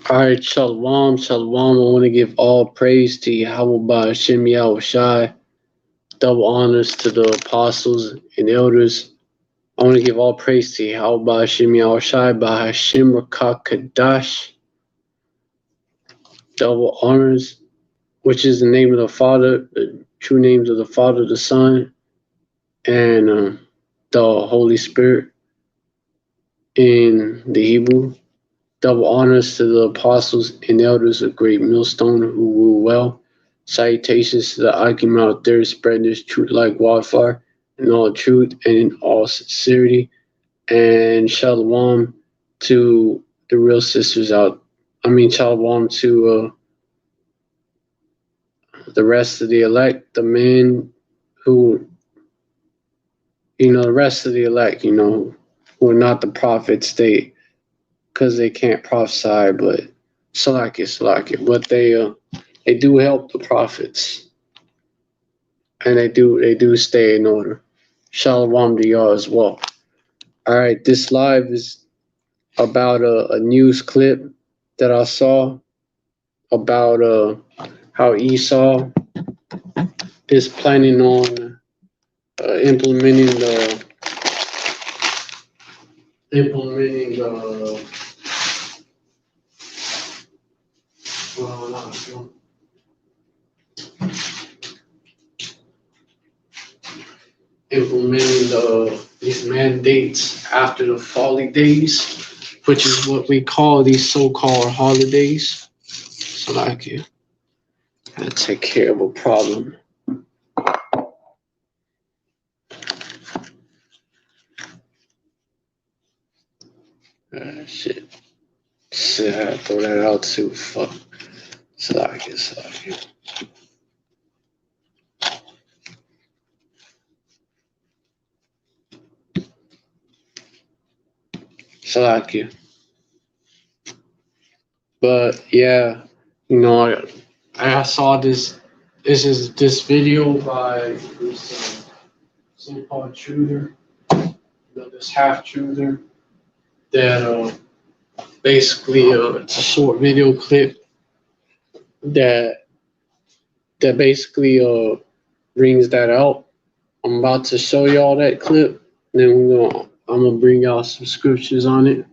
All right, Shalom, Shalom. I want to give all praise to Yahweh by Hashem Yahushai. Double honors to the apostles and elders. I want to give all praise to Yahweh by Hashem Yahushai by Hashem Rakah Kadash. Double honors, which is the name of the Father, the true names of the Father, the Son, and the Holy Spirit in the Hebrew. Double honors to the apostles and elders of Great Millstone who rule well. Salutations to the Akim out there spreading this truth like wildfire in all truth and in all sincerity. And shalom to the real sisters out. Shalom to the rest of the elect, the men who, the rest of the elect, who are not the prophets, because they can't prophesy, but Salakia. But they do help the prophets, and they do stay in order. Shalom to y'all as well. All right, this live is about a news clip that I saw about how Esau is planning on implementing the these mandates after the folly days, which is what we call these so-called holidays. So like you gotta take care of a problem. Shit, I throw that out too. Fuck. Salakia. Salakia. But yeah, I saw this. This is this video by this so-called truther, this half truther that basically it's a short video clip that basically brings that out. I'm about to show y'all that clip. Then I'm gonna bring y'all some scriptures on it.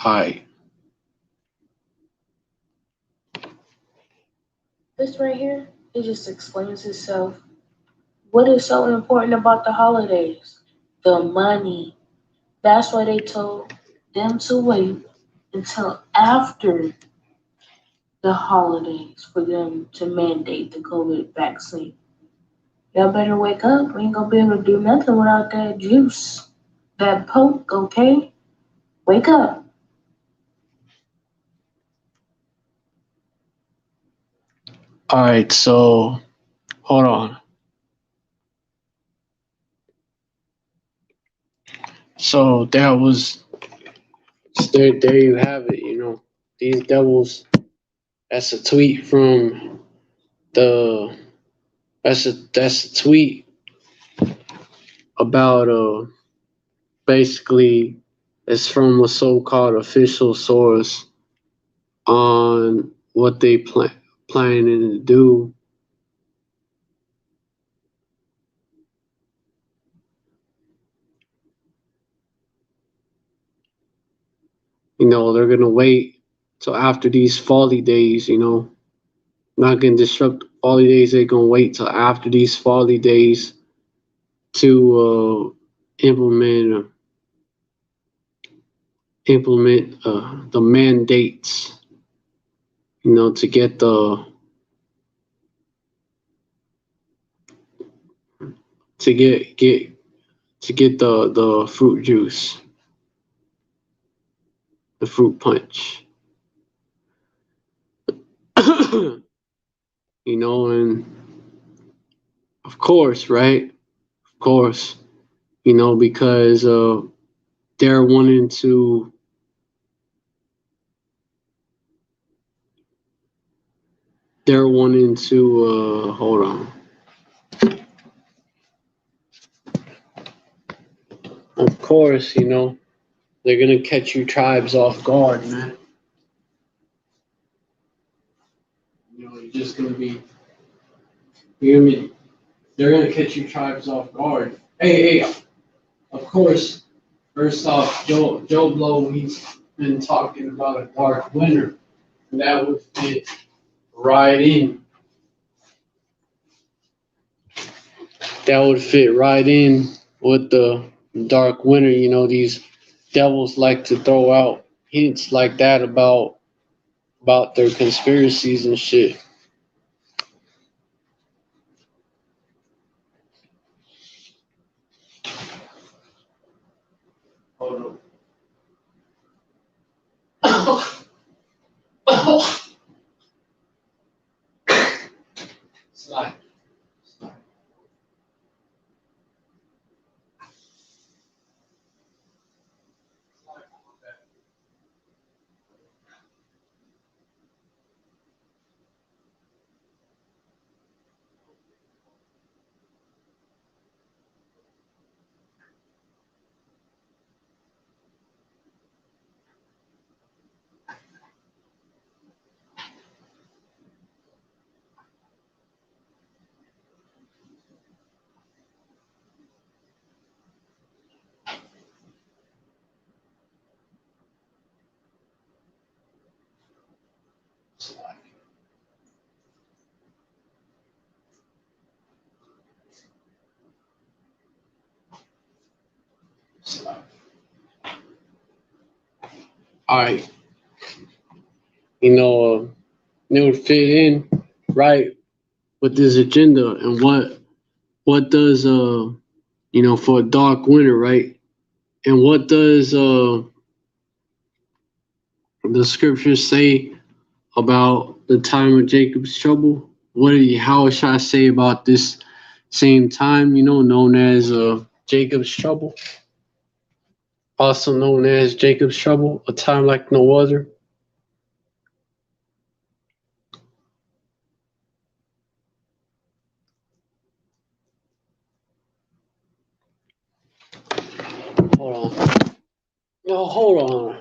Alright. This right here, it just explains itself. What is so important about the holidays? The money. That's why they told them to wait until after the holidays for them to mandate the COVID vaccine. Y'all better wake up. We ain't gonna be able to do nothing without that juice, that poke, okay? Wake up. Alright, so hold on. So there you have it, These devils. That's a tweet from that's a tweet about basically it's from a so-called official source on what they planning to do. They're gonna wait till after these folly days, not gonna disrupt folly days. They're gonna wait till after these folly days to implement the mandates, to get the fruit juice, the fruit punch. You know, and of course, right? Of course, you know, because they're wanting to hold on. Of course, you know, they're gonna catch you tribes off guard, man. You know, you're just gonna be, you know what I mean? They're gonna catch you tribes off guard. Hey, of course, first off, Joe Blow, he's been talking about a dark winter. And that would fit right in. That would fit right in with the dark winter. You know, these devils like to throw out hints like that about their conspiracies and shit. Hold on. Slide. All right. You know, it would fit in right with this agenda and what does you know, for a dark winter, right? And what does the scriptures say about the time of Jacob's trouble? How should I say about this same time, you know, known as Jacob's trouble, also known as Jacob's trouble, a time like no other? Hold on. No, hold on.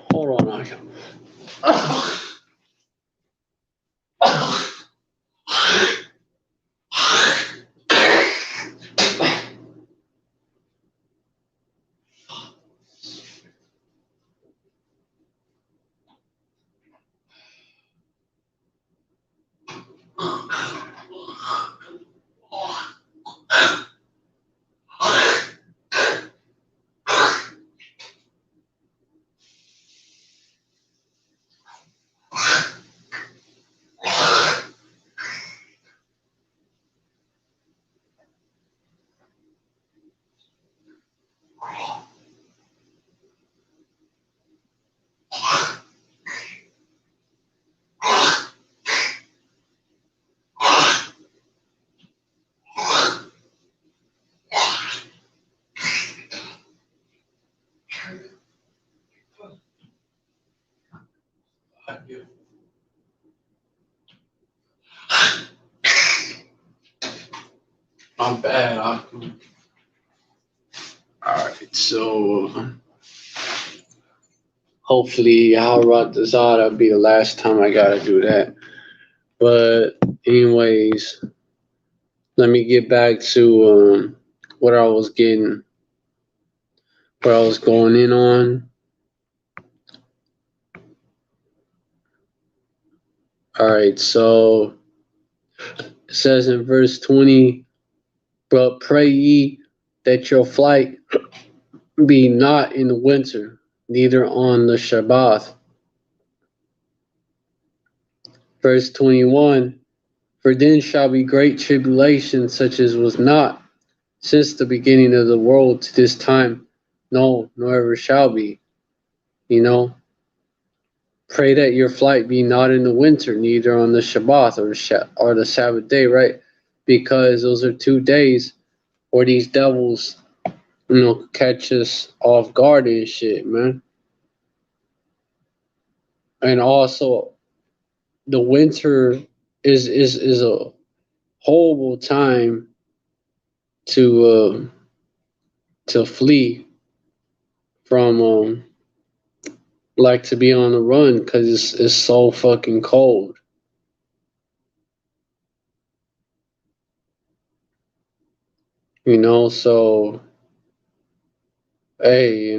I'm bad. Alright, so hopefully I'll rot this out. That'll be the last time I gotta do that. But anyways, let me get back to what I was going in on. Alright, so it says in verse 20, but pray ye that your flight be not in the winter, neither on the Shabbat. Verse 21, for then shall be great tribulation, such as was not since the beginning of the world to this time, no, nor ever shall be. You know, Pray that your flight be not in the winter, neither on the Shabbat or the Sabbath day, right? Because those are 2 days where these devils, catch us off guard and shit, man. And also, the winter is a horrible time to flee from like to be on the run because it's so fucking cold. So hey,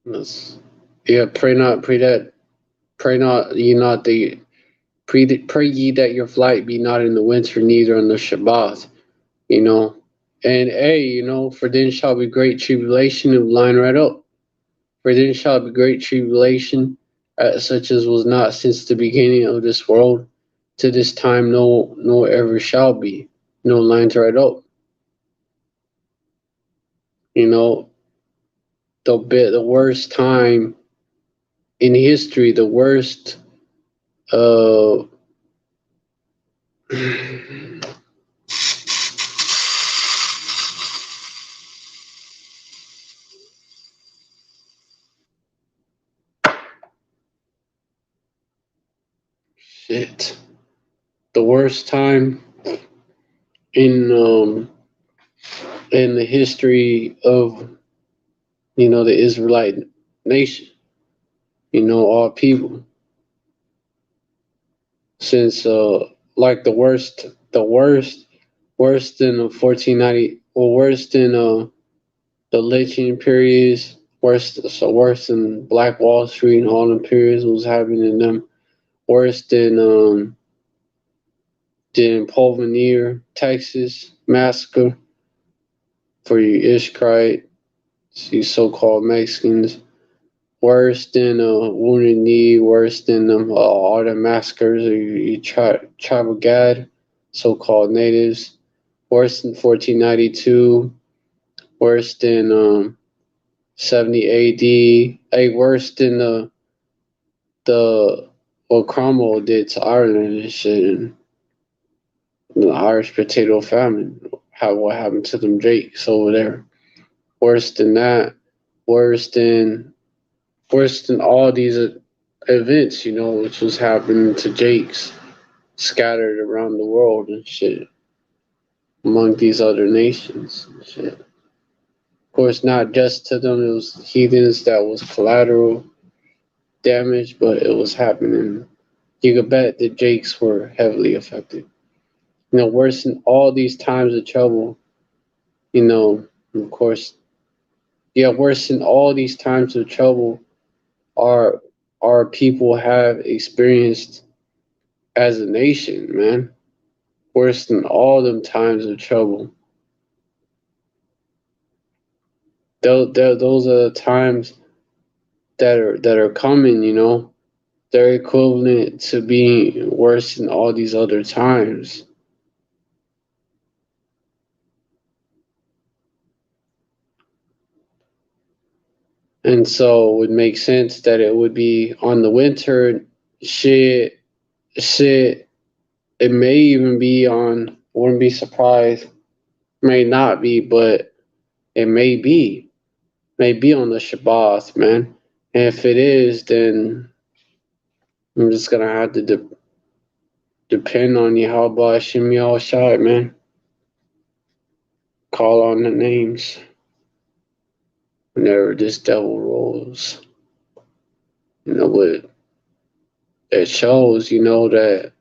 let's, yeah, pray not ye not the pray ye that your flight be not in the winter, neither on the Shabbat, you know. And hey, for then shall be great tribulation, and line right up. For then shall be great tribulation, such as was not since the beginning of this world, to this time no ever shall be. Lines right up. The worst time in history, the worst uh shit. The worst time in in the history of the Israelite nation, all people, since like worse than 1490, or worse than the lynching periods, worse than Black Wall Street and all the periods was happening in them, worse than Pulveneer, Texas massacre for you Ishkite, you so-called Mexicans, worse than Wounded Knee, worse than all the massacres of you tribal Gad, so-called natives, worse than 1492, worse than 70 AD, worse than the what Cromwell did to Ireland and shit, and the Irish potato famine, what happened to them Jakes over there. Worse than that, worse than all these events, which was happening to Jakes scattered around the world and shit, among these other nations and shit. Of course, not just to them, it was heathens that was collateral damage, but it was happening. You could bet the Jakes were heavily affected. Worse than all these times of trouble, of course, yeah, worse than all these times of trouble our people have experienced as a nation, man. Worse than all them times of trouble. Those are the times that are coming, They're equivalent to being worse than all these other times. And so it would make sense that it would be on the winter shit. It may even be on, wouldn't be surprised, may not be, but it may be. May be on the Shabbat, man. And if it is, then I'm just gonna have to depend on you. How about Shimmy all shot, man? Call on the names whenever this devil rolls. What it shows, that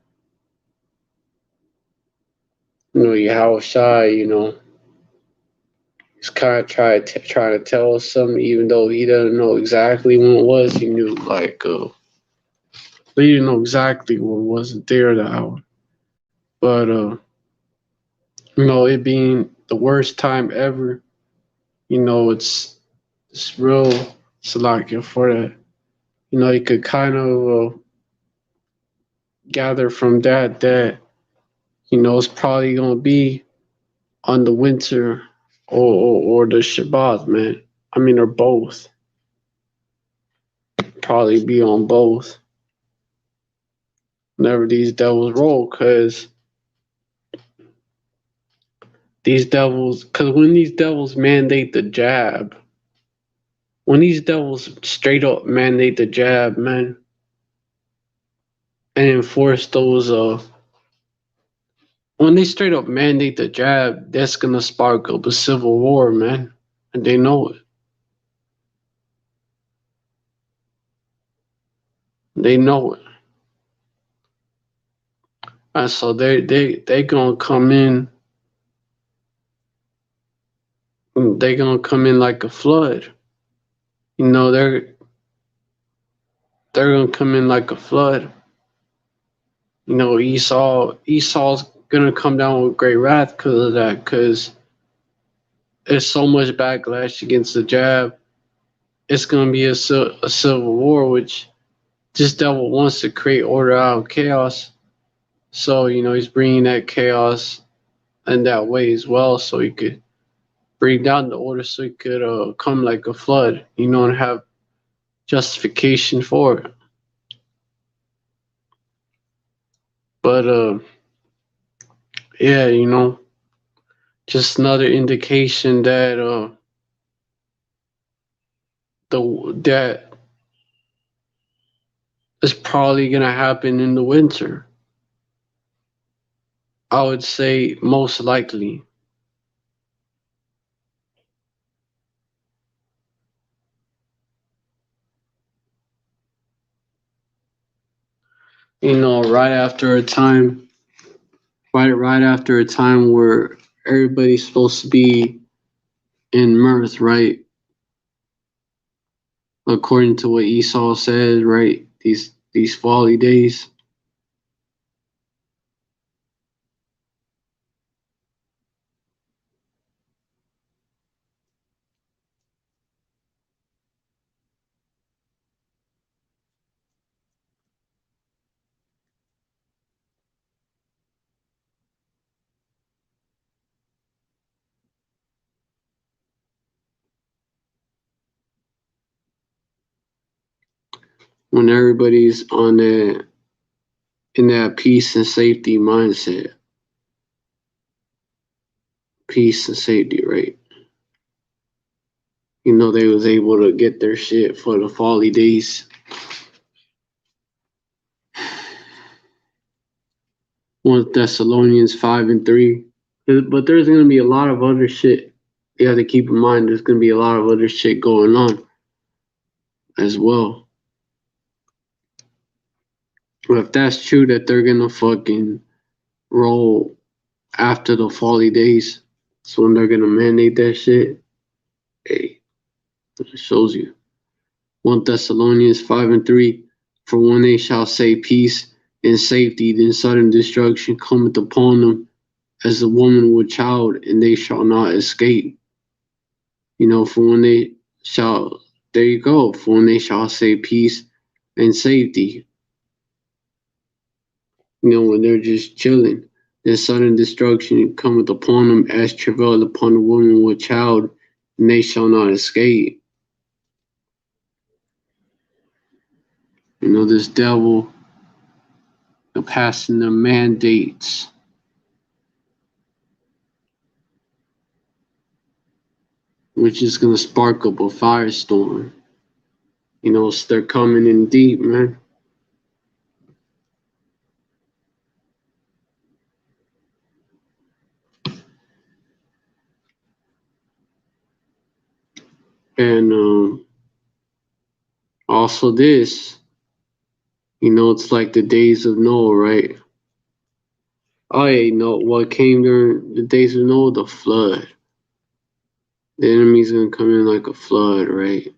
Yahweh Shai, he's kind of trying to tell us something, even though he doesn't know exactly when it was. He knew, but he didn't know exactly what wasn't there that hour. But it being the worst time ever, it's real Salakia for that. You could kind of gather from that it's probably gonna be on the winter or the Shabbat, man. I mean, or both. probably be on both. Whenever these devils roll, because when these devils mandate the jab, when these devils straight up mandate the jab, man, and enforce those, when they straight up mandate the jab, that's gonna spark up a civil war, man, and they know it. They know it, and so they gonna come in. They gonna come in like a flood. You know, they're gonna come in like a flood. You know, Esau's gonna come down with great wrath because of that, because there's so much backlash against the jab. It's gonna be a civil war, which this devil wants to create order out of chaos. So you know, he's bringing that chaos in that way as well, so he could bring down the order, so he could come like a flood, you know, and have justification for it. But yeah, you know, just another indication that that is probably gonna happen in the winter. I would say most likely. You know, right after a time where everybody's supposed to be in mirth, right? According to what Esau says, right? These folly days. When everybody's on that in that peace and safety mindset. Peace and safety, right? You know, they was able to get their shit for the folly days. 1 Thessalonians 5:3. But there's gonna be a lot of other shit. You have to keep in mind there's gonna be a lot of other shit going on as well. But if that's true that they're gonna fucking roll after the folly days, so when they're gonna mandate that shit, hey, it shows you. 1 Thessalonians 5:3. For when they shall say peace and safety, then sudden destruction cometh upon them as a woman with child, and they shall not escape. You know, for when they shall, there you go, for when they shall say peace and safety, you know, when they're just chilling, then sudden destruction cometh upon them as travail upon a woman with child, and they shall not escape. You know, this devil passing the mandates. Which is gonna spark up a firestorm. You know, they're coming in deep, man. And also this, you know, it's like the days of Noah, right? Oh yeah, you know what came during the days of Noah? The flood. The enemy's gonna come in like a flood, right?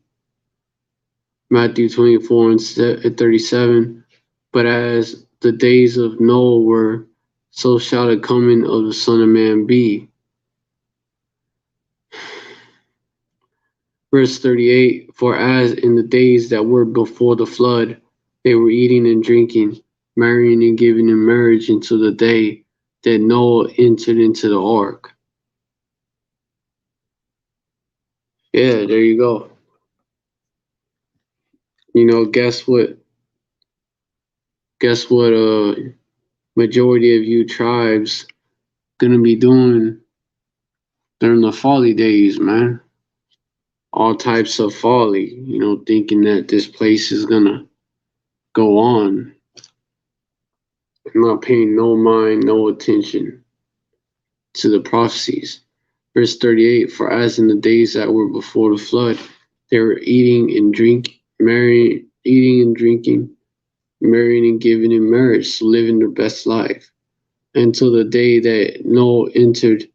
Matthew 24:37. But as the days of Noah were, so shall the coming of the Son of Man be. Verse 38. For as in the days that were before the flood, they were eating and drinking, marrying and giving in marriage until the day that Noah entered into the ark. Yeah, there you go. Guess what? Guess what? Majority of you tribes gonna be doing during the folly days, man. All types of folly. Thinking that this place is gonna go on. I'm not paying no mind, no attention to the prophecies. Verse 38, for as in the days that were before the flood, they were eating and drinking, marrying and giving in marriage, living their best life, until the day that Noah entered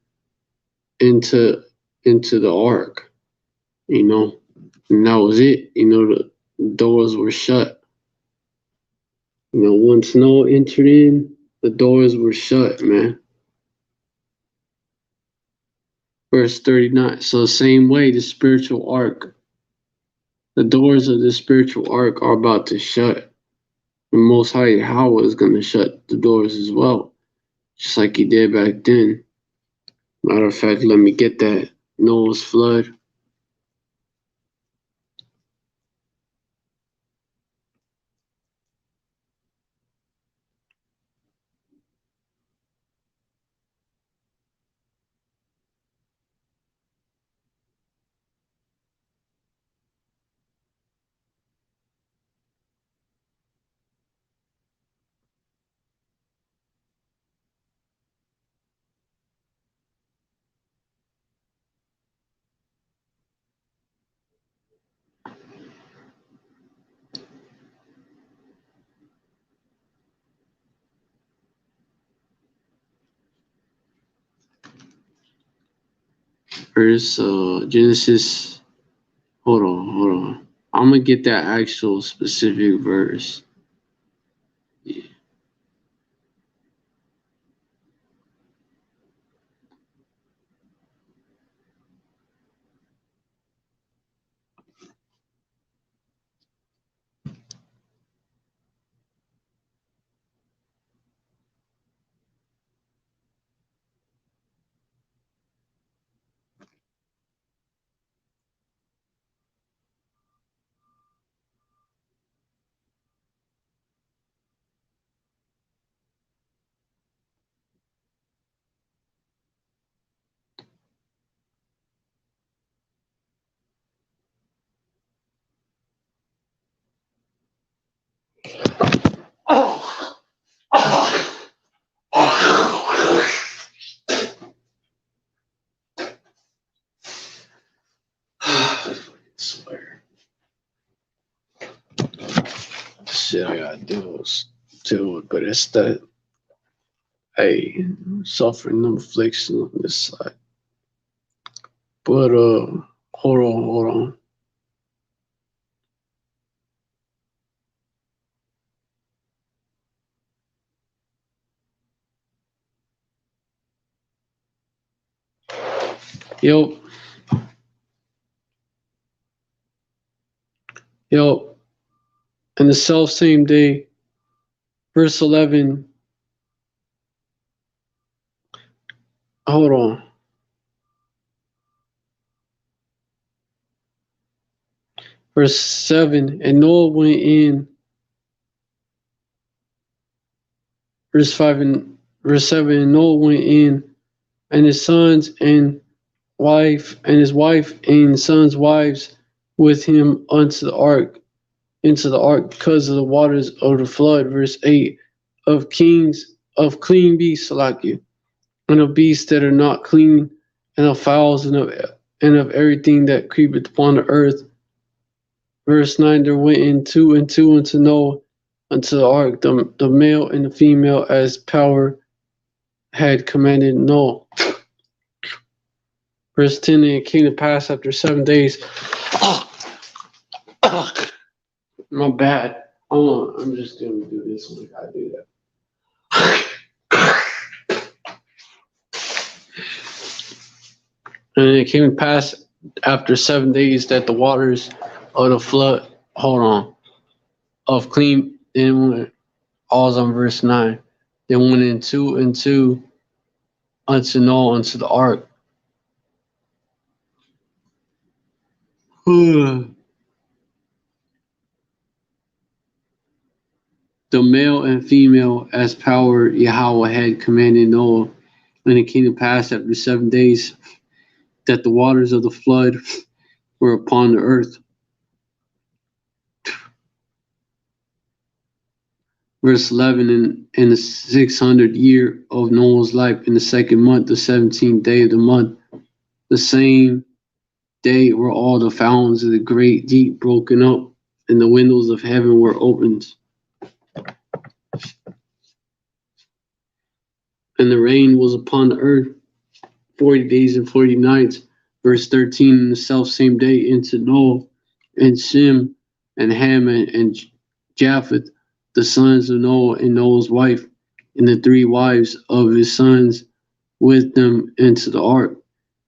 into the ark, and that was it. The doors were shut. Once Noah entered in, the doors were shut, man. Verse 39. So the same way, the spiritual ark, the doors of the spiritual ark are about to shut. The Most High Yahweh is going to shut the doors as well, just like he did back then. Matter of fact, let me get that Noah's flood. Verse Genesis. Hold on. I'm gonna get that actual specific verse. Yeah. I swear. Shit, I gotta deal with, but it's that, hey, suffering them affliction on this side. But hold on. Yo, in the self same day, verse 11. Hold on. Verse 7, and Noah went in. Verse 5 and verse 7, and Noah went in, and his sons and his wife and sons' wives with him into the ark, because of the waters of the flood. Verse 8, of clean beasts, like you, and of beasts that are not clean, and of fowls, and of everything that creepeth upon the earth. Verse 9, there went in two and two unto Noah, unto the ark, the male and the female, as power had commanded Noah. Verse 10, and it came to pass after 7 days. My bad. Hold on, I'm just going to do this like I do that. And it came to pass after 7 days that the waters of the flood, of clean, then went, all's on verse 9. Then went in two and two unto Noah, unto the ark. the male and female as power Yahweh had commanded Noah. And it came to pass after 7 days that the waters of the flood were upon the earth. Verse 11, in the 600th year of Noah's life, in the second month, the 17th day of the month, the same day were all the fountains of the great deep broken up, and the windows of heaven were opened. And the rain was upon the earth 40 days and 40 nights. Verse 13, in the self same day into Noah and Shem and Ham and Japheth, the sons of Noah and Noah's wife, and the 3 wives of his sons with them into the ark.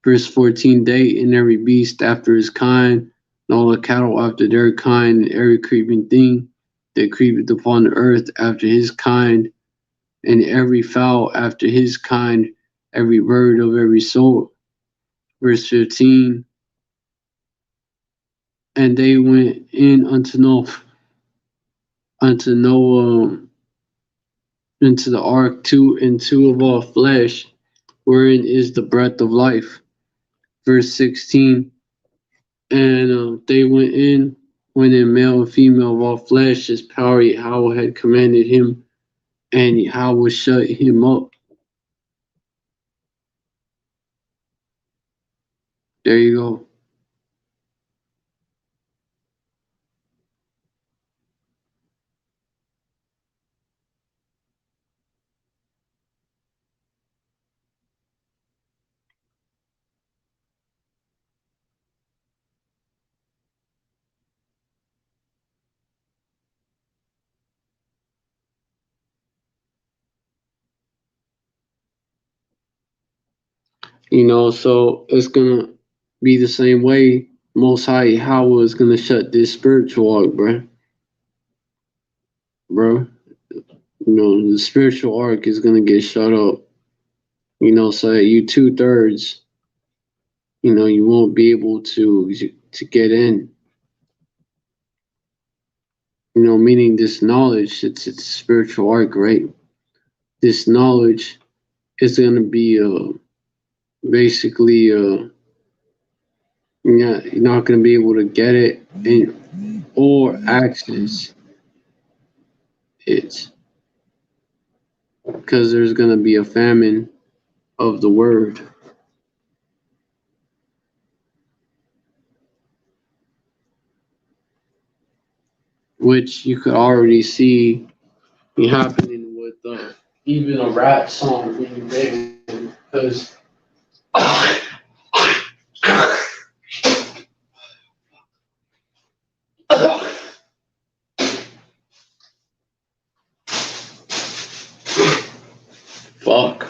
Verse 14, they and every beast after his kind, and all the cattle after their kind, and every creeping thing that creepeth upon the earth after his kind, and every fowl after his kind, every bird of every sort. Verse 15, and they went in unto Noah, into the ark, 2 and 2 of all flesh, wherein is the breath of life. Verse 16, and they went in male and female of all flesh, as power Yahweh had commanded him, and Yahweh shut him up. There you go. So it's gonna be the same way. Most High Yahweh is gonna shut this spiritual ark, bro. The spiritual ark is gonna get shut up. So you 2/3, you won't be able to get in. Meaning this knowledge, it's a spiritual ark, right? This knowledge is gonna be basically you're not gonna be able to get it or access it, because there's gonna be a famine of the word, which you could already see happening with even a rap song being banned, because fuck.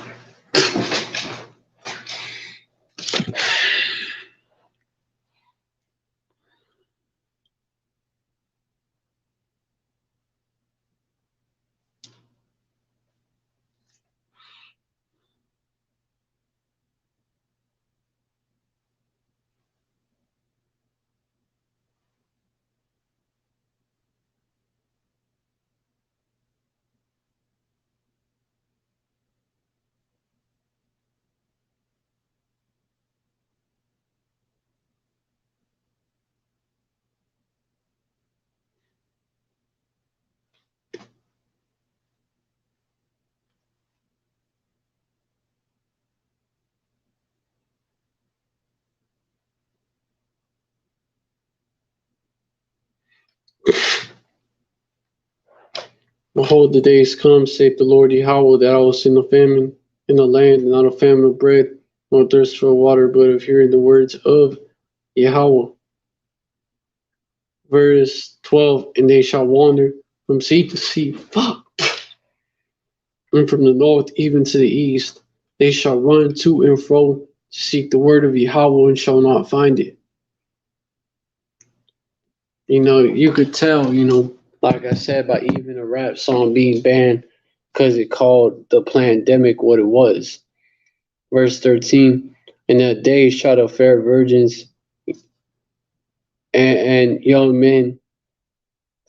Behold, the days come, saith the Lord Yahweh, that I will send a famine in the land, and not a famine of bread, nor thirst for water, but of hearing the words of Yahweh. Verse 12, and they shall wander from sea to sea, and from the north even to the east. They shall run to and fro to seek the word of Yahweh, and shall not find it. You could tell, like I said, by even a rap song being banned, because it called the pandemic what it was. Verse 13, in that day shall the fair virgins and young men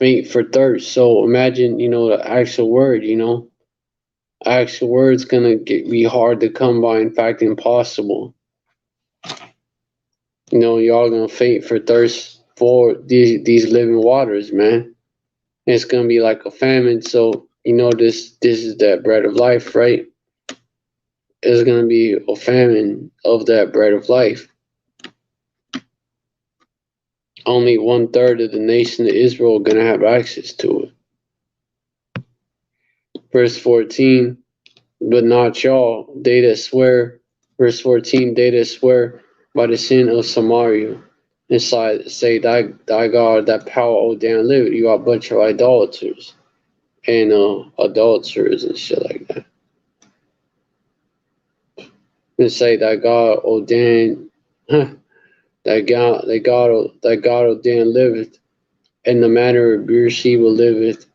faint for thirst. So imagine, the actual word, actual word's gonna be hard to come by. In fact, impossible. Y'all gonna faint for thirst for these living waters, man. It's gonna be like a famine. So this is that bread of life, right? It's gonna be a famine of that bread of life. Only 1/3 of the nation of Israel are gonna have access to it. Verse 14, but not y'all, they that swear. Verse 14, they that swear by the sin of Samaria, and say thy God, that power, O damn live, you are a bunch of idolaters and adulterers and shit like that. And say thy God, O damn, that God, O damn liveth, and the manner of Beersheba liveth.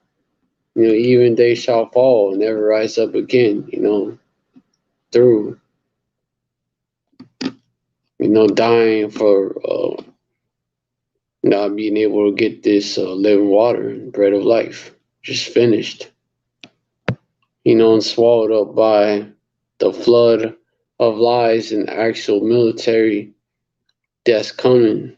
Even they shall fall and never rise up again. Through dying for not being able to get this living water and bread of life. Just finished. And swallowed up by the flood of lies and actual military that's coming.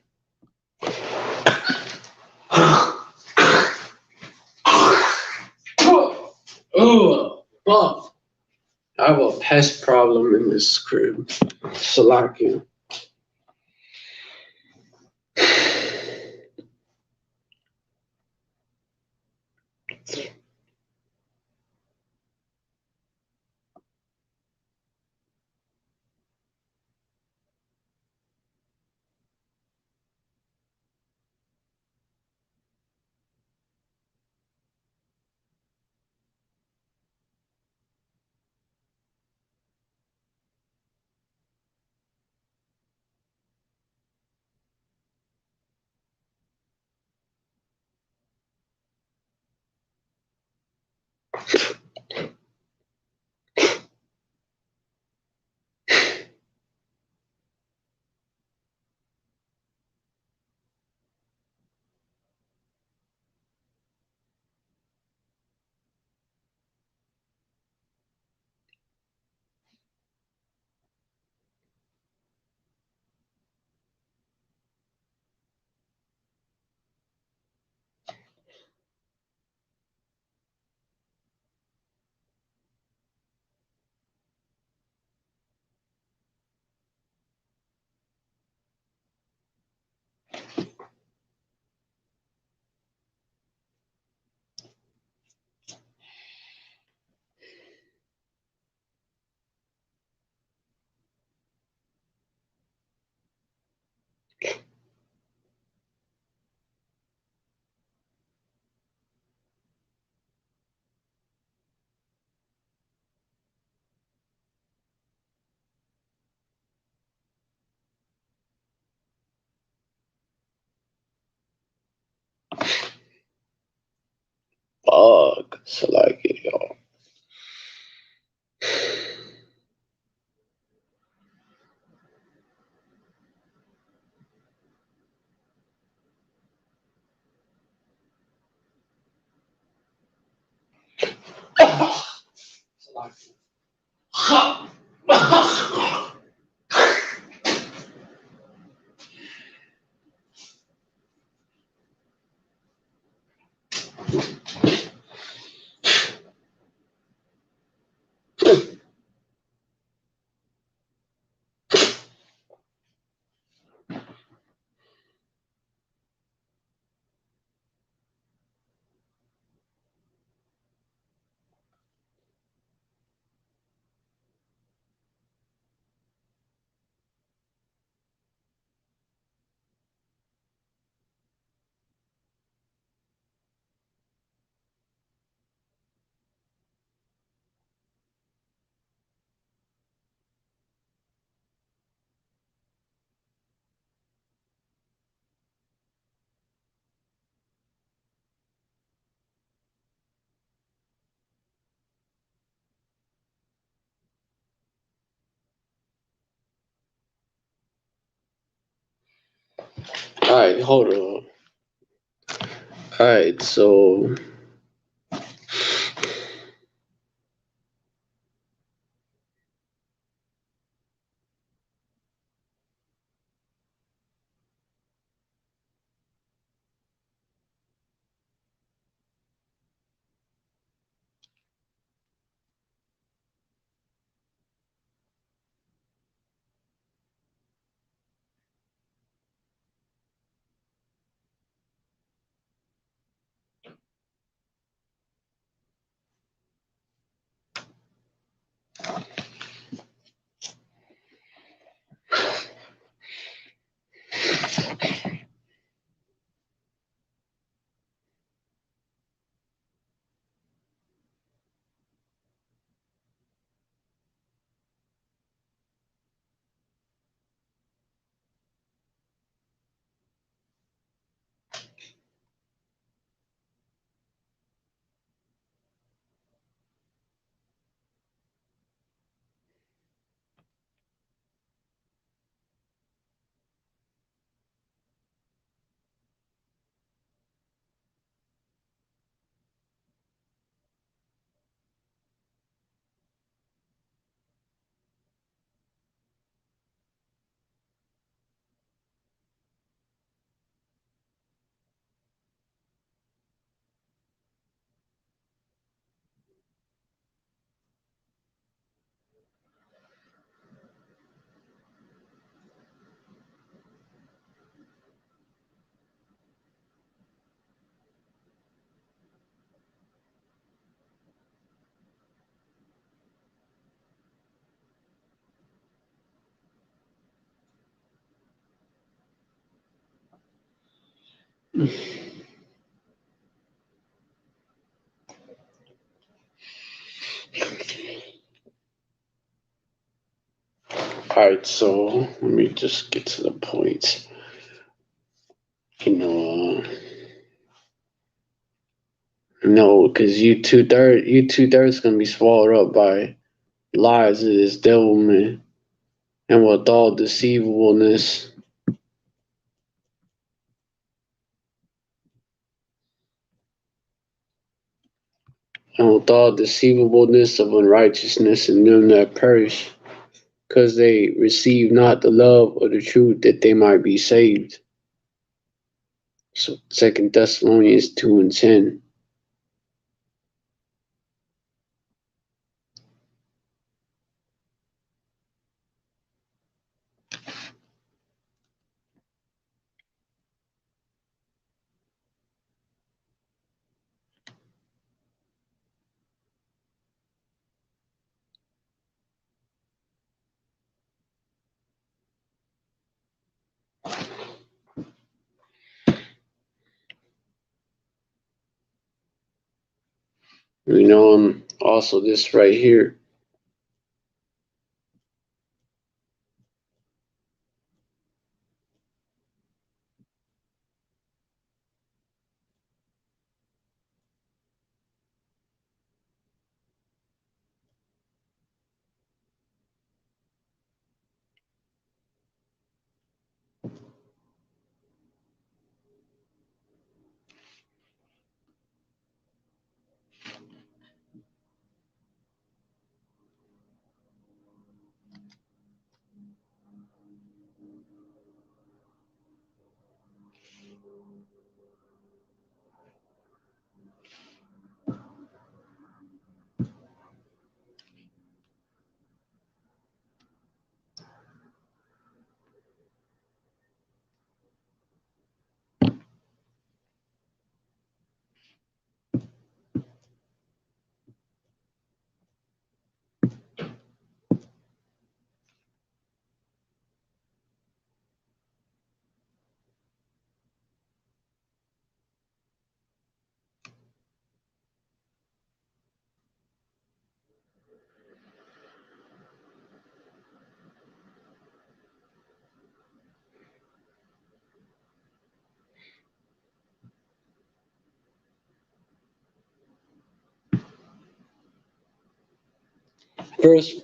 Oh, fuck. I have a pest problem in this crib. Salakia. Fuck. Salakia, y'all. All right, hold on. Alright, so alright, so let me just get to the point. No, because you two thirds gonna be swallowed up by lies of this devilment, and with all deceivableness, of unrighteousness in them that perish, because they receive not the love of the truth that they might be saved. So 2 Thessalonians 2:10. Also this right here.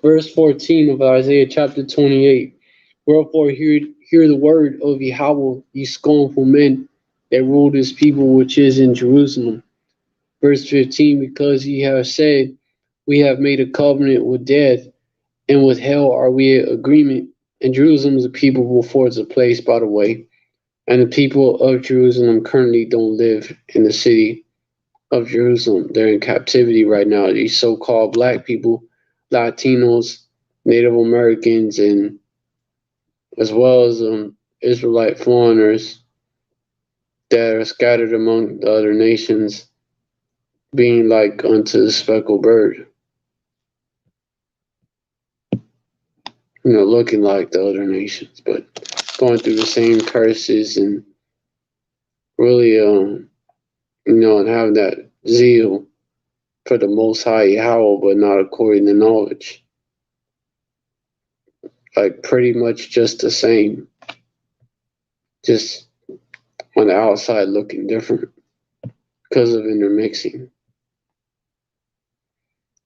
Verse 14 of Isaiah chapter 28. Wherefore hear the word of Yahweh, ye scornful men, that ruled his people which is in Jerusalem. Verse 15, because ye have said, we have made a covenant with death, and with hell are we in agreement. And Jerusalem is a people before it's a place, by the way. And the people of Jerusalem currently don't live in the city of Jerusalem. They're in captivity right now. These so-called black people, Latinos, Native Americans, and as well as Israelite foreigners that are scattered among the other nations, being like unto the speckled bird, looking like the other nations, but going through the same curses and really, and having that zeal for the Most High Yahweh, but not according to knowledge. Like pretty much just the same, just on the outside looking different because of intermixing.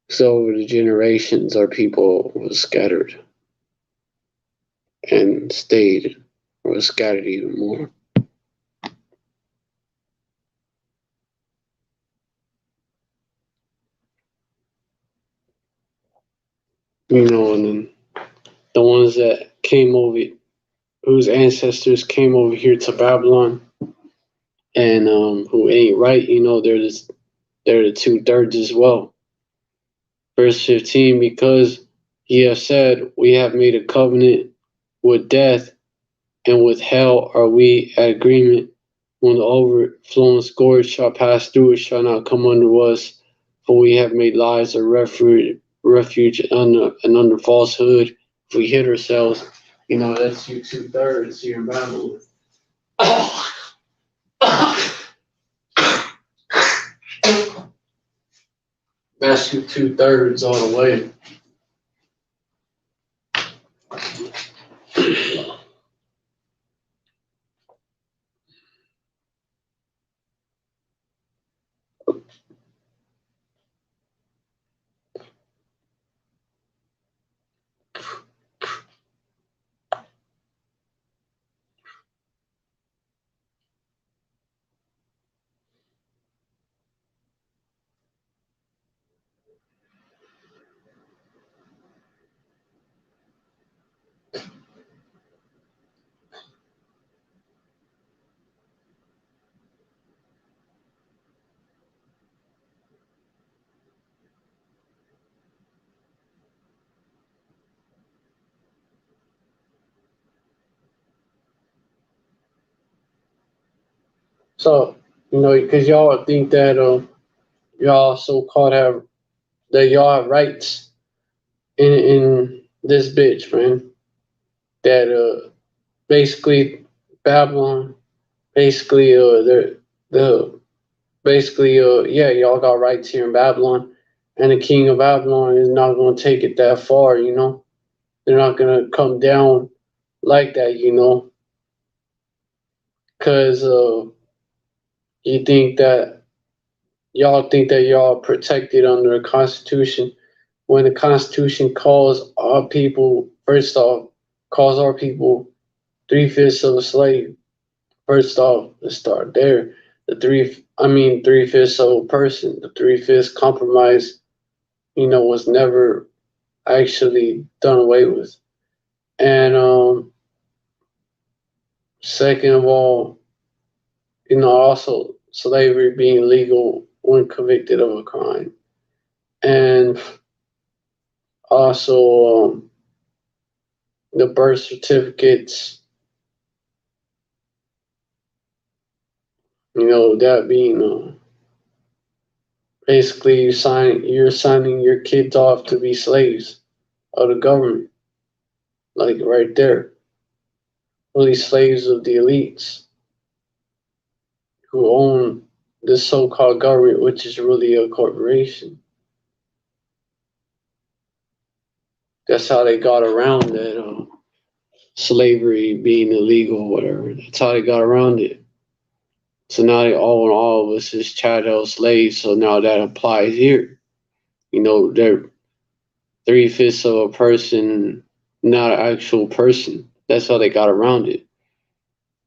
So over the generations, our people was scattered and stayed, or was scattered even more. And then the ones that came over, whose ancestors came over here to Babylon, and who ain't right, they're the 2/3 as well. Verse 15, because ye have said, we have made a covenant with death, and with hell are we at agreement. When the overflowing scourge shall pass through, it shall not come under us, for we have made lies a refuge under falsehood. If we hit ourselves, that's you 2/3 here in Babylon. That's you 2/3 all the way. So, because y'all think that y'all so-called y'all have rights in this bitch, man. That basically Babylon, basically the basically yeah, y'all got rights here in Babylon, and the king of Babylon is not going to take it that far, They're not going to come down like that, because you think that y'all are protected under a constitution when the constitution calls our people, first off, calls our people 3/5 of a slave. First off, let's start there. The 3/5 of a person, the 3/5 compromise, was never actually done away with. And second of all, also slavery being legal when convicted of a crime. And also the birth certificates, that being basically you're signing your kids off to be slaves of the government, like right there. Really slaves of the elites who own this so-called government, which is really a corporation. That's how they got around that slavery being illegal or whatever. That's how they got around it. So now they all of us is chattel slaves. So now that applies here. They're 3/5 of a person, not an actual person. That's how they got around it.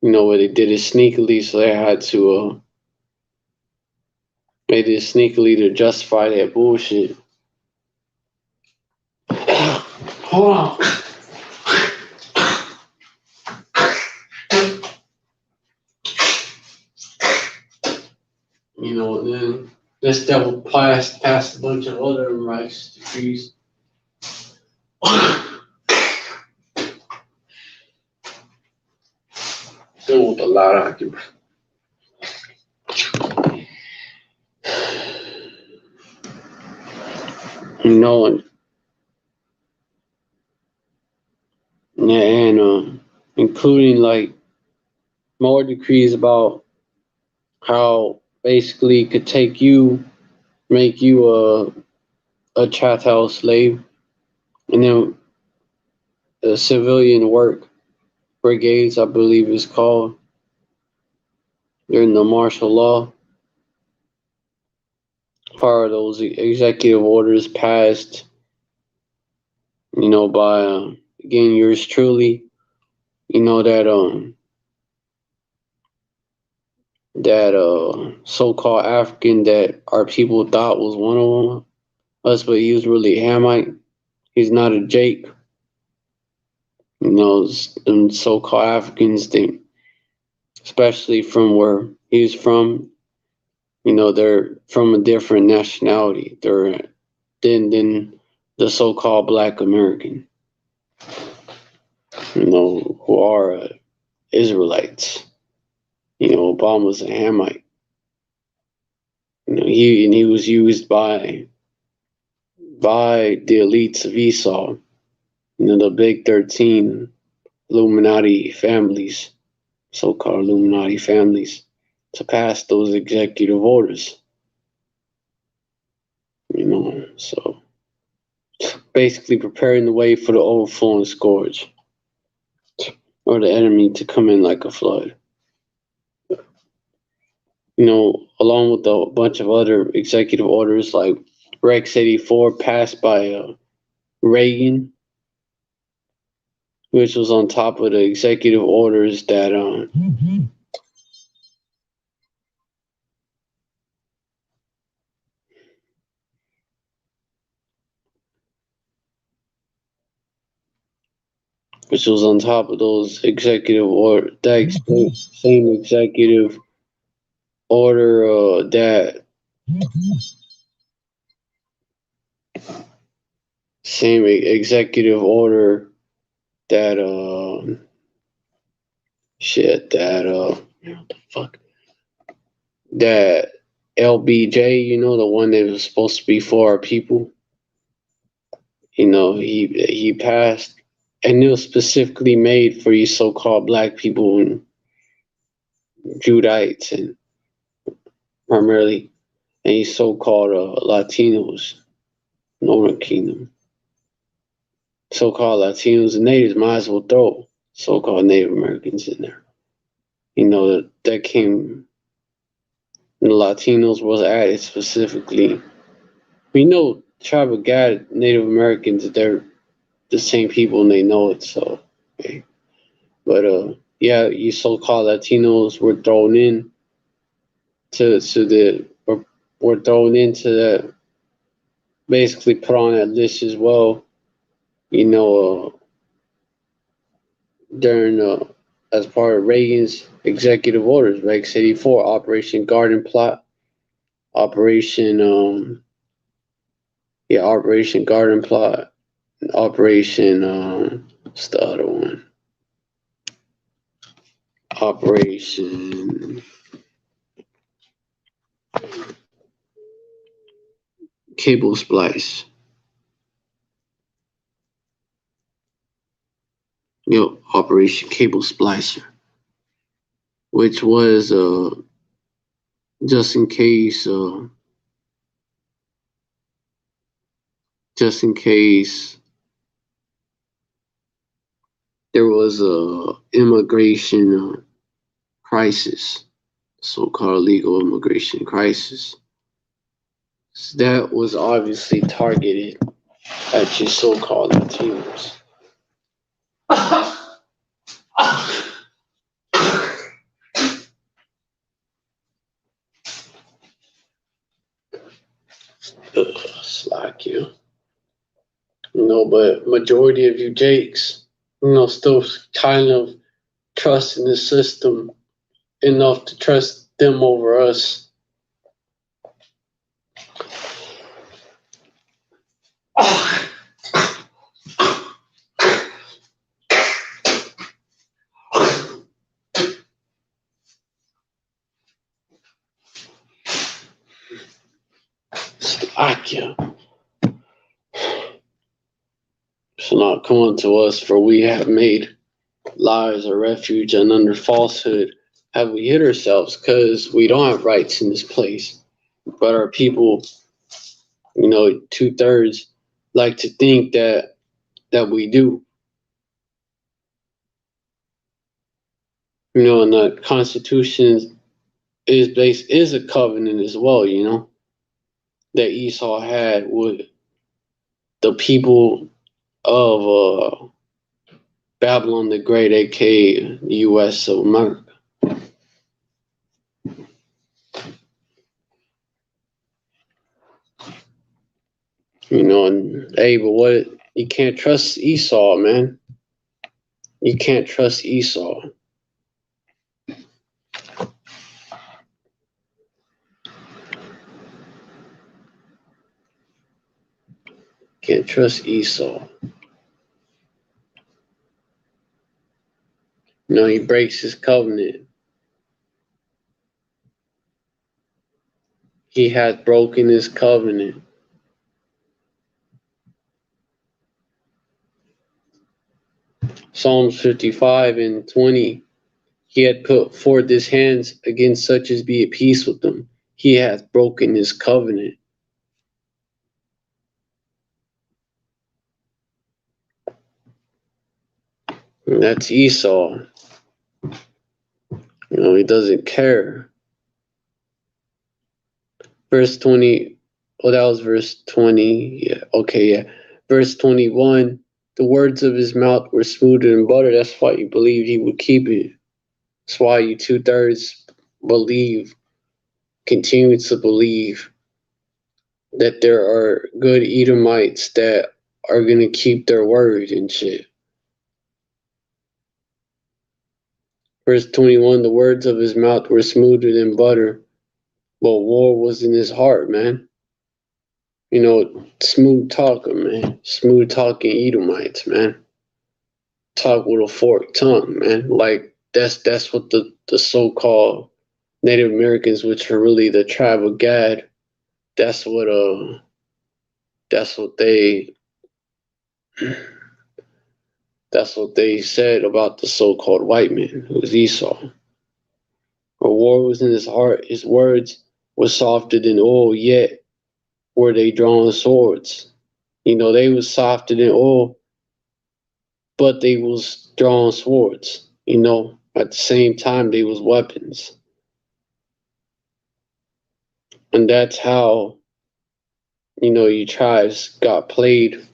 Where they did it sneakily, so they did it sneakily to justify that bullshit. Hold on. Then this devil passed a bunch of other unrighteous decrees. Still with a lot of argument. And including like more decrees about how basically it could make you a chattel slave, and then the civilian work brigades, I believe is called, during the martial law. Part of those executive orders passed, by again yours truly. That so-called African that our people thought was one of us, but he was really a Hamite. He's not a Jake. Them so-called Africans, especially from where he's from, they're from a different nationality. They're than the so-called Black American, who are Israelites. Obama's a Hamite. He was used by the elites of Esau, the big 13 Illuminati families, so-called Illuminati families, to pass those executive orders. So basically preparing the way for the overflowing scourge, or the enemy to come in like a flood. Along with a bunch of other executive orders like Rex 84 passed by Reagan, which was on top of the executive orders that which was on top of those executive order, that same executive order that same executive order that what the fuck, that LBJ, the one that was supposed to be for our people, he passed, and it was specifically made for you so-called Black people and Judites, and primarily any so-called Latinos, Northern Kingdom. So-called Latinos and natives might as well throw so-called Native Americans in there. That came, the Latinos was added specifically. We know Tribe of God, Native Americans, they're the same people and they know it, so okay. But yeah, you so-called Latinos were thrown in were thrown into that, basically put on that list as well, during as part of Reagan's executive orders, Rex 84, Operation Garden Plot, Operation Garden Plot, Operation what's the other one? Operation Cable Splice. Operation Cable Splicer, which was just in case there was a immigration crisis, so-called legal immigration crisis. So that was obviously targeted at your so-called Latinos. Slack you. But majority of you Jakes, still kind of trusting the system enough to trust them over us. Slack you. So not come unto us, for we have made lies a refuge, and under falsehood have we hid ourselves, because we don't have rights in this place. But our people, 2/3 like to think that we do. And the Constitution is a covenant as well, that Esau had with the people of Babylon the Great, aka the U.S. of America. And hey, but what? You can't trust Esau, man. You can't trust Esau. Can't trust Esau. He breaks his covenant. He has broken his covenant. Psalms 55:20. He had put forth his hands against such as be at peace with them. He hath broken his covenant. And that's Esau. He doesn't care. Verse 20. Oh, that was verse 20. Yeah. Okay, yeah. Verse 21. The words of his mouth were smoother than butter. That's why you believed he would keep it. That's why you 2/3 continue to believe that there are good Edomites that are going to keep their word and shit. Verse 21, the words of his mouth were smoother than butter, but war was in his heart, man. Smooth talker, man. Smooth talking Edomites, man. Talk with a forked tongue, man. Like, that's what the so-called Native Americans, which are really the tribe of Gad, that's what they said about the so-called white man, who was Esau. A war was in his heart. His words were softer than oil, yet were they drawn swords. They was softer than oil, but they was drawn swords. At the same time, they was weapons. And that's how, you tribes got played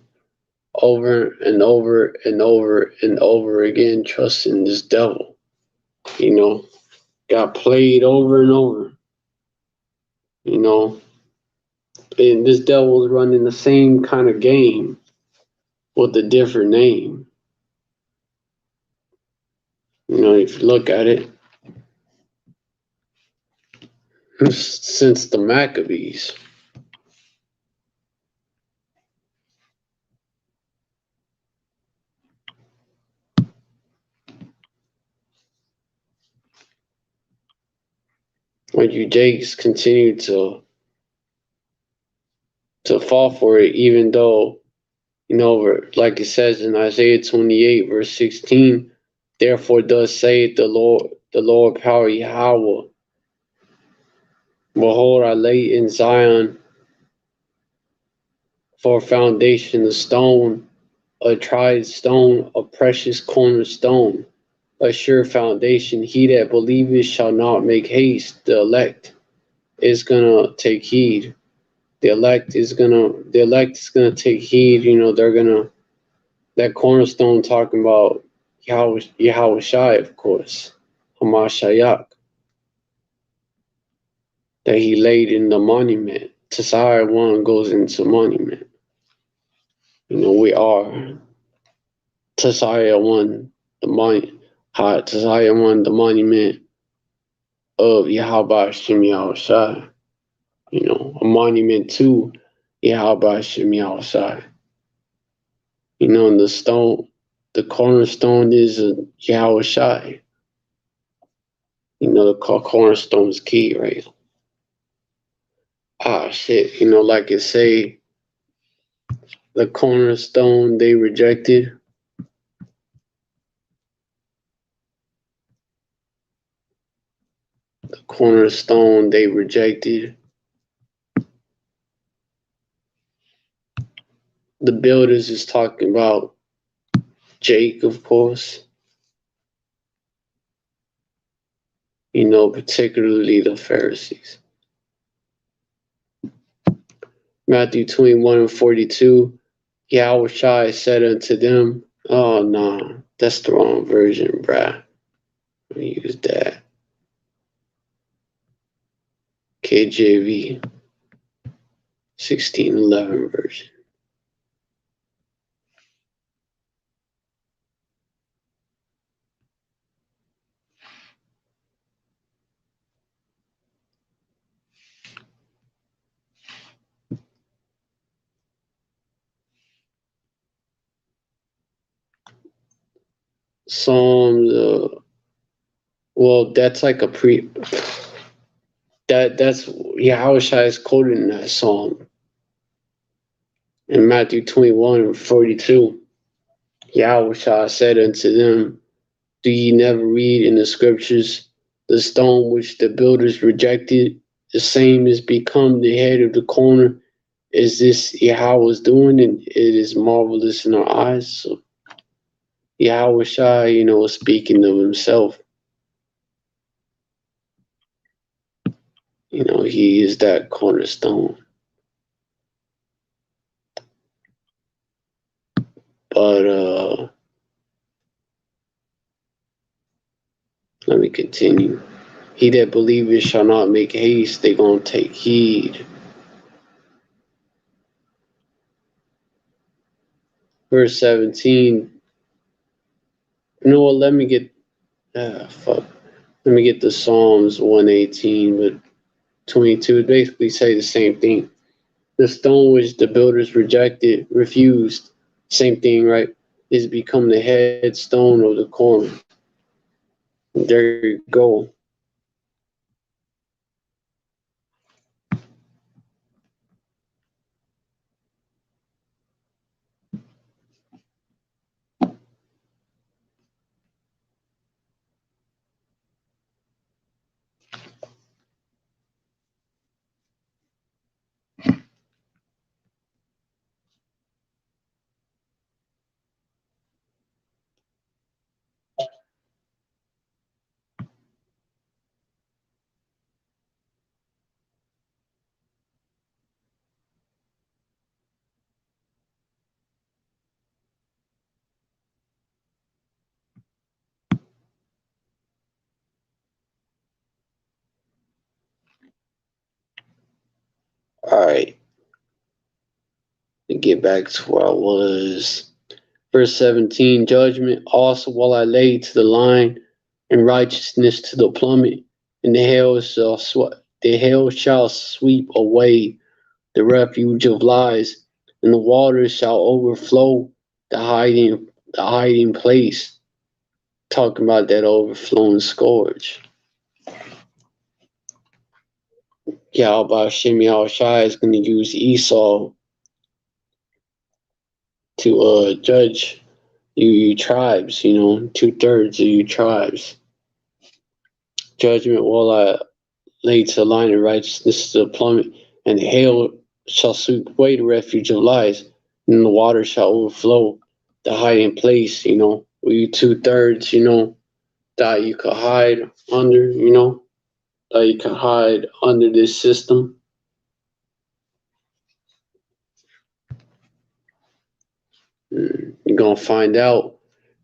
over and over and over and over again, trusting this devil. Got played over and over. And this devil's running the same kind of game with a different name. If you look at it, since the Maccabees. When you Jakes continue to fall for it, even though, like it says in Isaiah 28, verse 16, therefore does say the Lord power Yahweh, behold, I lay in Zion for foundation a stone, a tried stone, a precious cornerstone, a sure foundation. He that believeth shall not make haste. The elect is gonna take heed. The elect is gonna take heed. They're gonna, that cornerstone talking about Yahweh Shai, of course, Hamashayak, that he laid in the monument, Desire one goes into monument. We are Desire one, the Desire one, the monument of Yahweh Shem Yahushai. A monument to Yahweh Shem Yahushai. And the cornerstone is Yahushai. The cornerstone is key, right? Shit. Like it say, the cornerstone they rejected. The cornerstone they rejected. The builders is talking about Jake, of course. Particularly the Pharisees. Matthew 21:42, Yahushua said unto them, oh, nah, that's the wrong version, bruh. Let me use that. KJV 16:11 version. Psalms, well, that's like a that's Yahushua is quoted in that psalm. In Matthew 21:42, Yahushua said unto them, do ye never read in the scriptures, the stone which the builders rejected, the same is become the head of the corner? Is this Yahweh's doing, and it is marvelous in our eyes? So Yahushua, is speaking of himself. He is that cornerstone. But let me continue. He that believeth shall not make haste, they gonna take heed. Verse 17. Let me get Let me get the Psalms 118, but 22 basically say the same thing. The stone which the builders refused, same thing, right? Is become the headstone of the corner. There you go. All right. To get back to where I was. Verse 17, judgment also will I lay to the line, and righteousness to the plummet, and the hell shall sweep away the refuge of lies, and the waters shall overflow the hiding place. Talking about that overflowing scourge. Yahweh Shem Yahushai is going to use Esau to judge you tribes, 2/3 of you tribes. Judgment will I lay to the line, and righteousness to the plummet, and the hail shall sweep away the refuge of lies, and the water shall overflow the hiding place, where you 2/3, that you could hide under, that you could hide under this system. You're going to find out.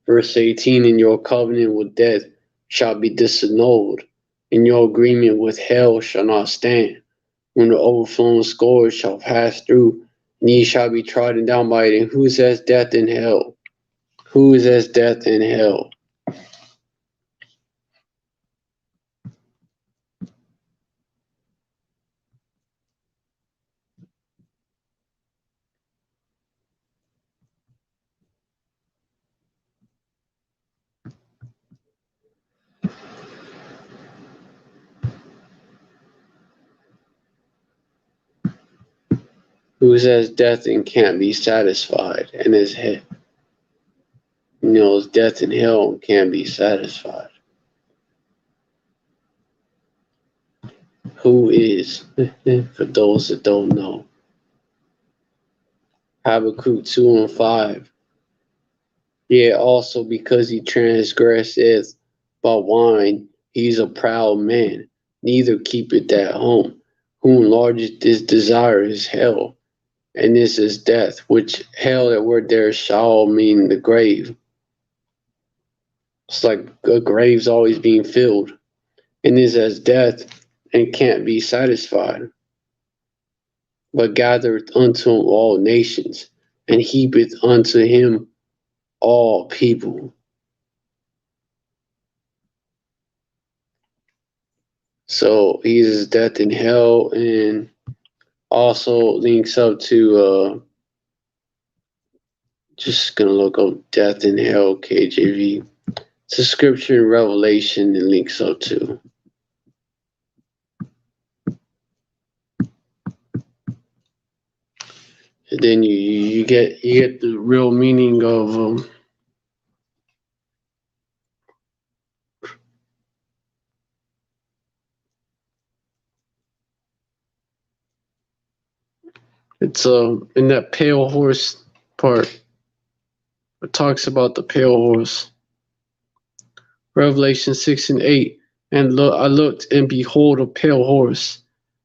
Verse 18, and your covenant with death shall be disannulled, and your agreement with hell shall not stand. when the overflowing scourge shall pass through, and ye shall be trodden down by it. And who is as death in hell? Who is as death in hell? Who is as death and can't be satisfied, and is is death and hell and can't be satisfied? Who is, for those that don't know, Habakkuk 2:5. Yea, also because he transgresseth by wine, he's a proud man, neither keepeth at home. Who enlargeth his desire is hell, and this is death, which hell, that word there, shall mean the grave. It's like a grave's always being filled, and is as death, and can't be satisfied, but gathereth unto him all nations, and heapeth unto him all people. So he's his death in hell, and also links up to just gonna look up death in hell KJV. It's a scripture in Revelation and links up to. And then you get the real meaning of it's in that pale horse part. It talks about the pale horse. Revelation 6:8. And look, I looked, and behold, a pale horse,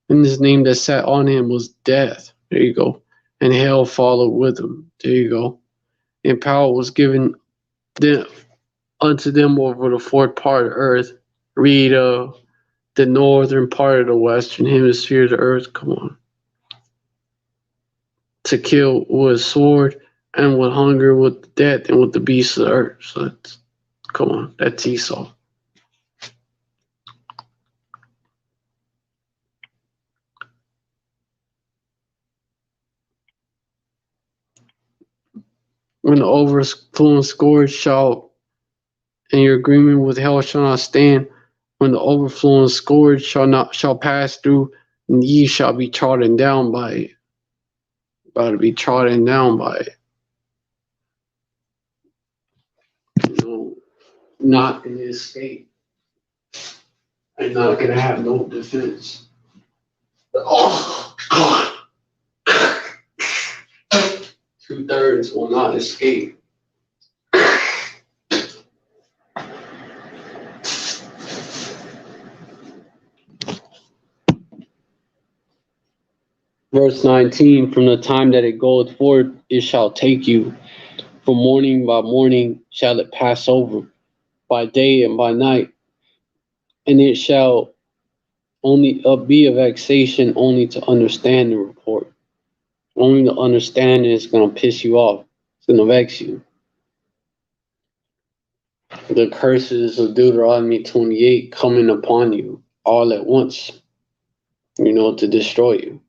and his name that sat on him was Death. There you go. And hell followed with him. There you go. And power was given them unto them over the fourth part of earth. Read the northern part of the western hemisphere of the earth. Come on. To kill with sword, and with hunger, with death, and with the beasts of the earth. So come on, that's Esau. When the overflowing scourge shall, and your agreement with hell shall not stand, when the overflowing scourge shall pass through, and ye shall be trodden down by it. About to be trodden down by it. Not gonna escape. And not gonna have no defense. Oh God. 2/3 will not escape. Verse 19, from the time that it goeth forth, it shall take you. From morning by morning shall it pass over, by day and by night. And it shall only be a vexation only to understand the report. Only to understand it is going to piss you off. It's going to vex you. The curses of Deuteronomy 28 coming upon you all at once, to destroy you.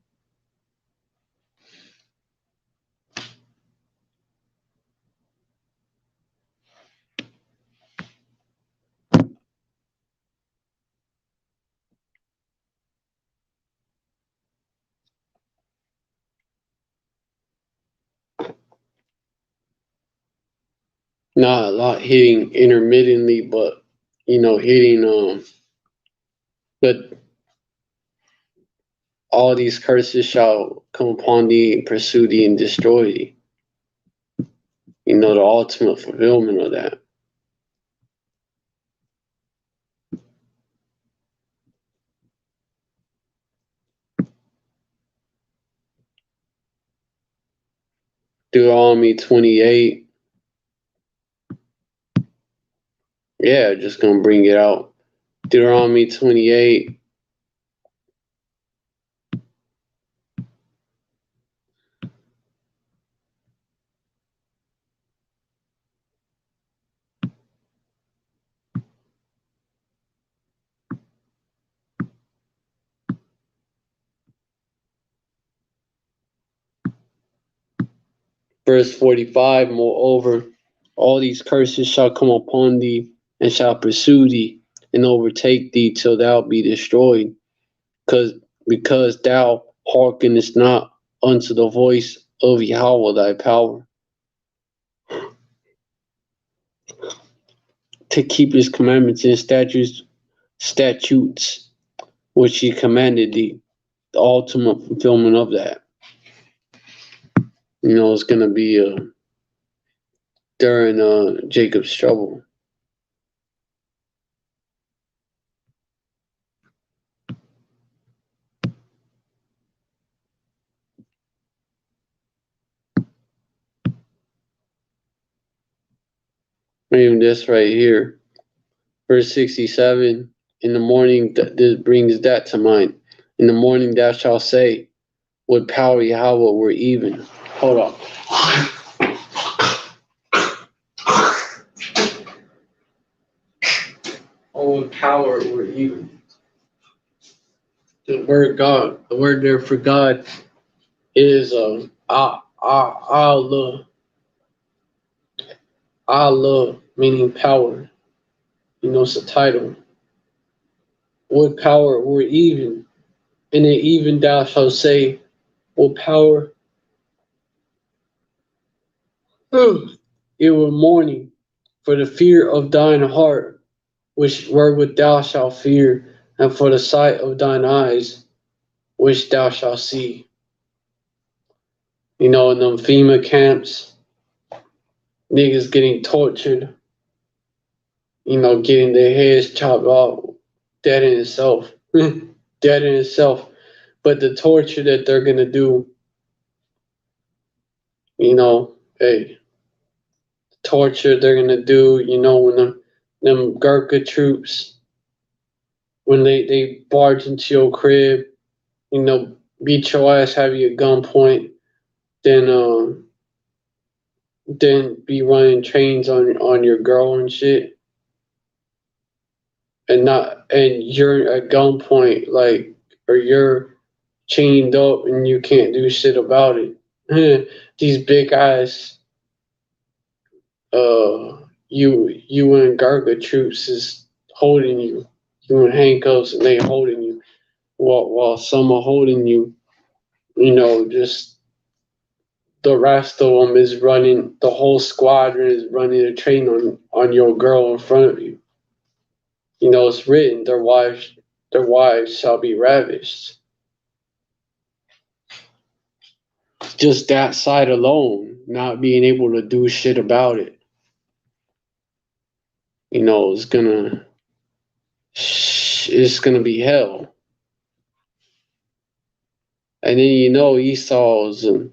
Not a lot hitting intermittently, but hitting but all these curses shall come upon thee and pursue thee and destroy thee. The ultimate fulfillment of that. Deuteronomy 28. Yeah, just gonna bring it out. Deuteronomy 28. Verse 45, moreover, all these curses shall come upon thee, and shall pursue thee, and overtake thee till thou be destroyed, because thou hearkenest not unto the voice of Yahweh thy power, to keep his commandments and statutes which he commanded thee. The ultimate fulfillment of that. It's going to be during Jacob's trouble. Even this right here, verse 67, in the morning, this brings that to mind. In the morning thou shalt say, would power Yahweh were even. Hold on. Oh, would power were even. The word God, the word there for God is Allah. Allah, meaning power. It's a title. Would power were even. And then even thou shalt say, would power it were morning, for the fear of thine heart, which wherewith thou shalt fear, and for the sight of thine eyes, which thou shalt see. In them FEMA camps, niggas getting tortured, getting their heads chopped off, dead in itself. Dead in itself. But the torture that they're going to do, hey, torture they're going to do, when them Gurkha troops, when they barge into your crib, beat your ass, have you at gunpoint, then be running trains on your girl and shit, and you're at gunpoint, or you're chained up and you can't do shit about it. These big ass UN Garga troops is holding you. You in handcuffs and they holding you while some are holding you. Just the rest of them is running. The whole squadron is running a train on your girl in front of you. It's written, their wives shall be ravished. Just that side alone, not being able to do shit about it. It's gonna be hell. And then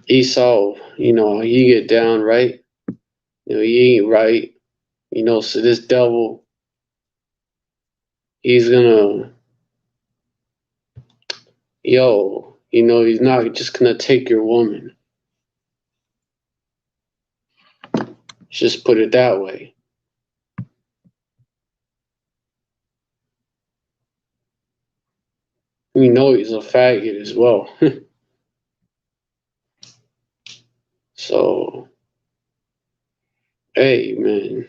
Esau, he get down, right? He ain't right. So this devil, he's gonna, he's not just gonna take your woman. Just put it that way. He's a faggot as well. So, hey, man.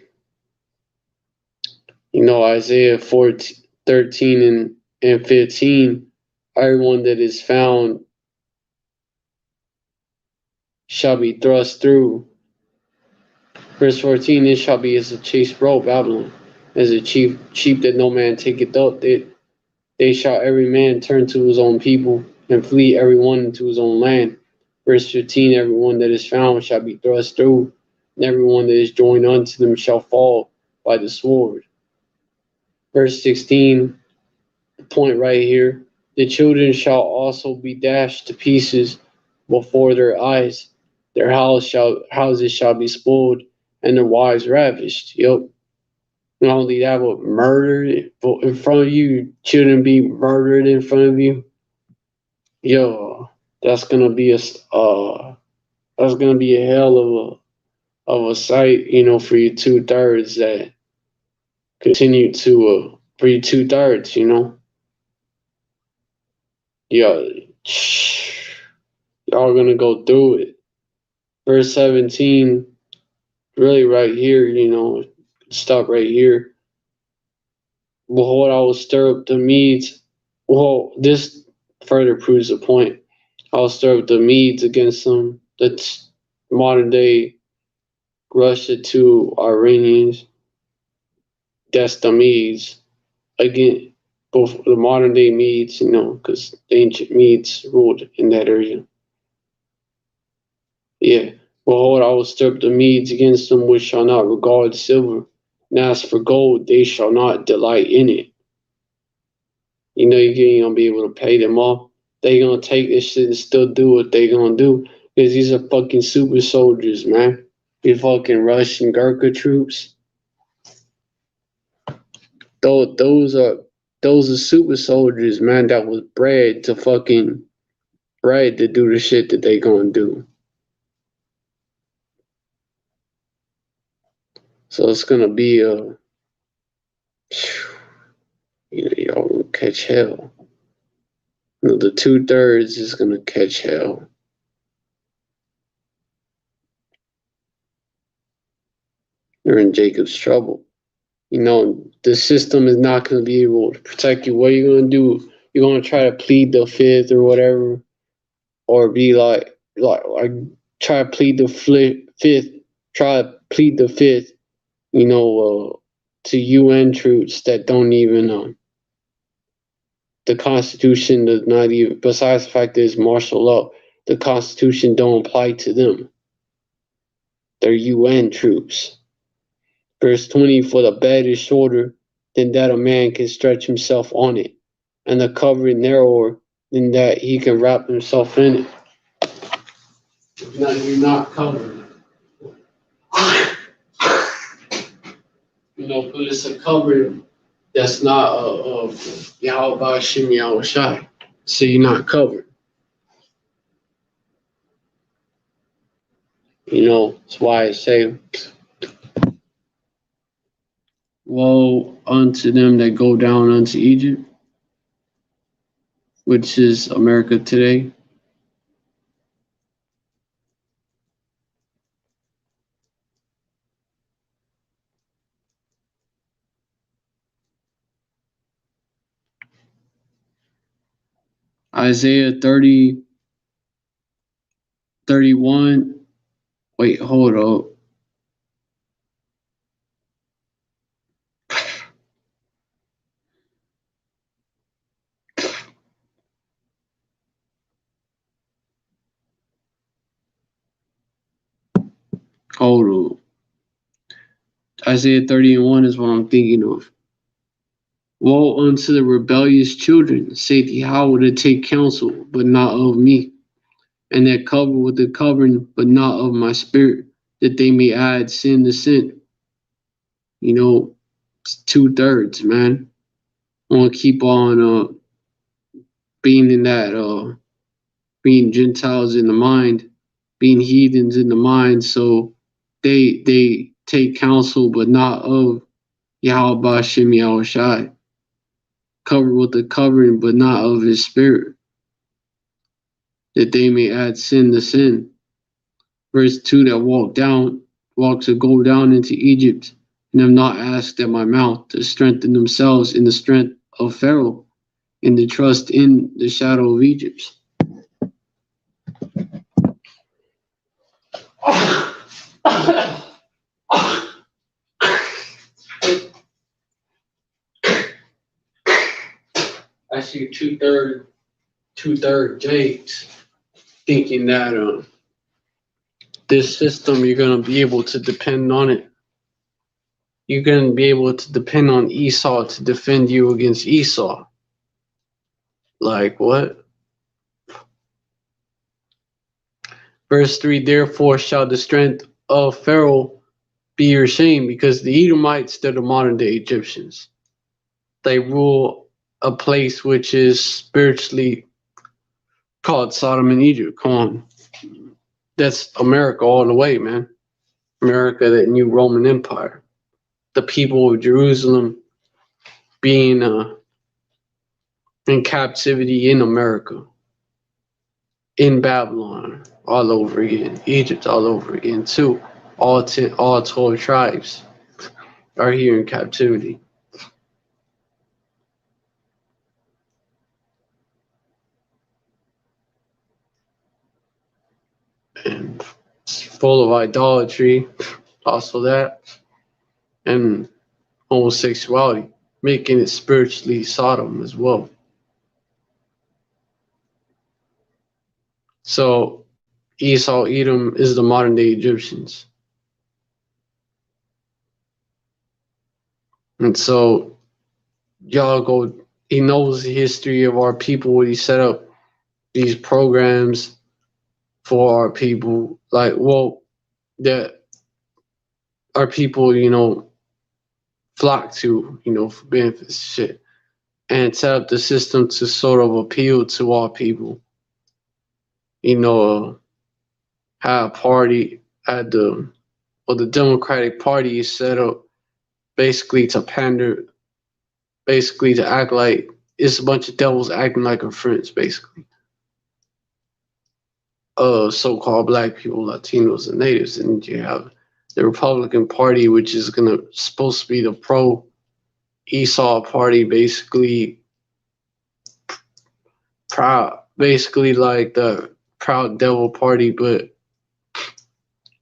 Isaiah 13 and 15, everyone that is found shall be thrust through. Verse 14, it shall be as a chaste robe, Babylon, as a sheep that no man taketh up. They shall every man turn to his own people, and flee every one into his own land. Verse 15, everyone that is found shall be thrust through, and everyone that is joined unto them shall fall by the sword. Verse 16, the point right here, the children shall also be dashed to pieces before their eyes. Their houses shall be spoiled, and their wives ravished. Yep. Not only that, but murdered in front of you. Children be murdered in front of you. Yo, that's gonna be a hell of a sight, for you 2/3 that continue to for you 2/3, Yeah, y'all gonna go through it. verse 17, really right here, stop right here. Behold, I will stir up the Medes. Well, this further proves the point. I'll stir up the Medes against them. That's modern day Russia to Iranians. That's the Medes. Again, both the modern day Medes, because the ancient Medes ruled in that area. Yeah. Behold, I will stir up the Medes against them, which shall not regard silver. And as for gold, they shall not delight in it. You ain't gonna be able to pay them off. They gonna take this shit and still do what they gonna do. Because these are fucking super soldiers, man. You fucking Russian Gurkha troops. Those are super soldiers, man, that was bred to do the shit that they gonna do. So it's gonna be y'all gonna catch hell. The 2/3 is gonna catch hell. They're in Jacob's trouble. The system is not gonna be able to protect you. What are you gonna do? You're gonna try to plead the fifth or whatever, or be like try to plead the fifth. Try to plead the fifth. To UN troops that don't even the Constitution does not even, besides the fact that it's martial law, the Constitution don't apply to them. They're UN troops. Verse 20, for the bed is shorter than that a man can stretch himself on it, and the covering narrower than that he can wrap himself in it. Now you're not covered. But it's a covering that's not Yahweh Shem Yahweh Shai. So you're not covered. That's why I say, woe unto them that go down unto Egypt, which is America today. Isaiah 30, 31. Wait, hold up. Hold up. Isaiah 30:1 is what I'm thinking of. Woe unto the rebellious children, saith Yahweh, to take counsel, but not of me, and that cover with the covering, but not of my spirit, that they may add sin to sin. It's 2/3, man. I want to keep on being in that, being Gentiles in the mind, being heathens in the mind, so they take counsel, but not of Yahweh Shem Yahweh Shai. Covered with the covering, but not of his spirit, that they may add sin to sin. Verse 2, that walks to go down into Egypt, and have not asked at my mouth to strengthen themselves in the strength of Pharaoh, and to trust in the shadow of Egypt. I see two-third Jakes thinking that this system, you're going to be able to depend on it. You're going to be able to depend on Esau to defend you against Esau. Like what? Verse 3, therefore shall the strength of Pharaoh be your shame, because the Edomites, they're the modern day Egyptians. They rule a place which is spiritually called Sodom and Egypt. Come on. That's America all the way, man. America, that new Roman Empire. The people of Jerusalem being in captivity in America, in Babylon. all over again. Egypt all over again too. All 12 tribes are here in captivity. And it's full of idolatry, also that, and homosexuality, making it spiritually Sodom as well. So Esau, Edom is the modern day Egyptians. And so y'all go, he knows the history of our people. He set up these programs for our people, like, well, that our people, flock to, for benefits shit. And set up the system to sort of appeal to all people. Had a party at the Democratic Party is set up basically to pander, basically to act like it's a bunch of devils acting like our friends, basically. So-called black people, Latinos, and natives, and you have the Republican Party, which is supposed to be the pro Esau party, basically proud, basically like the proud devil party, but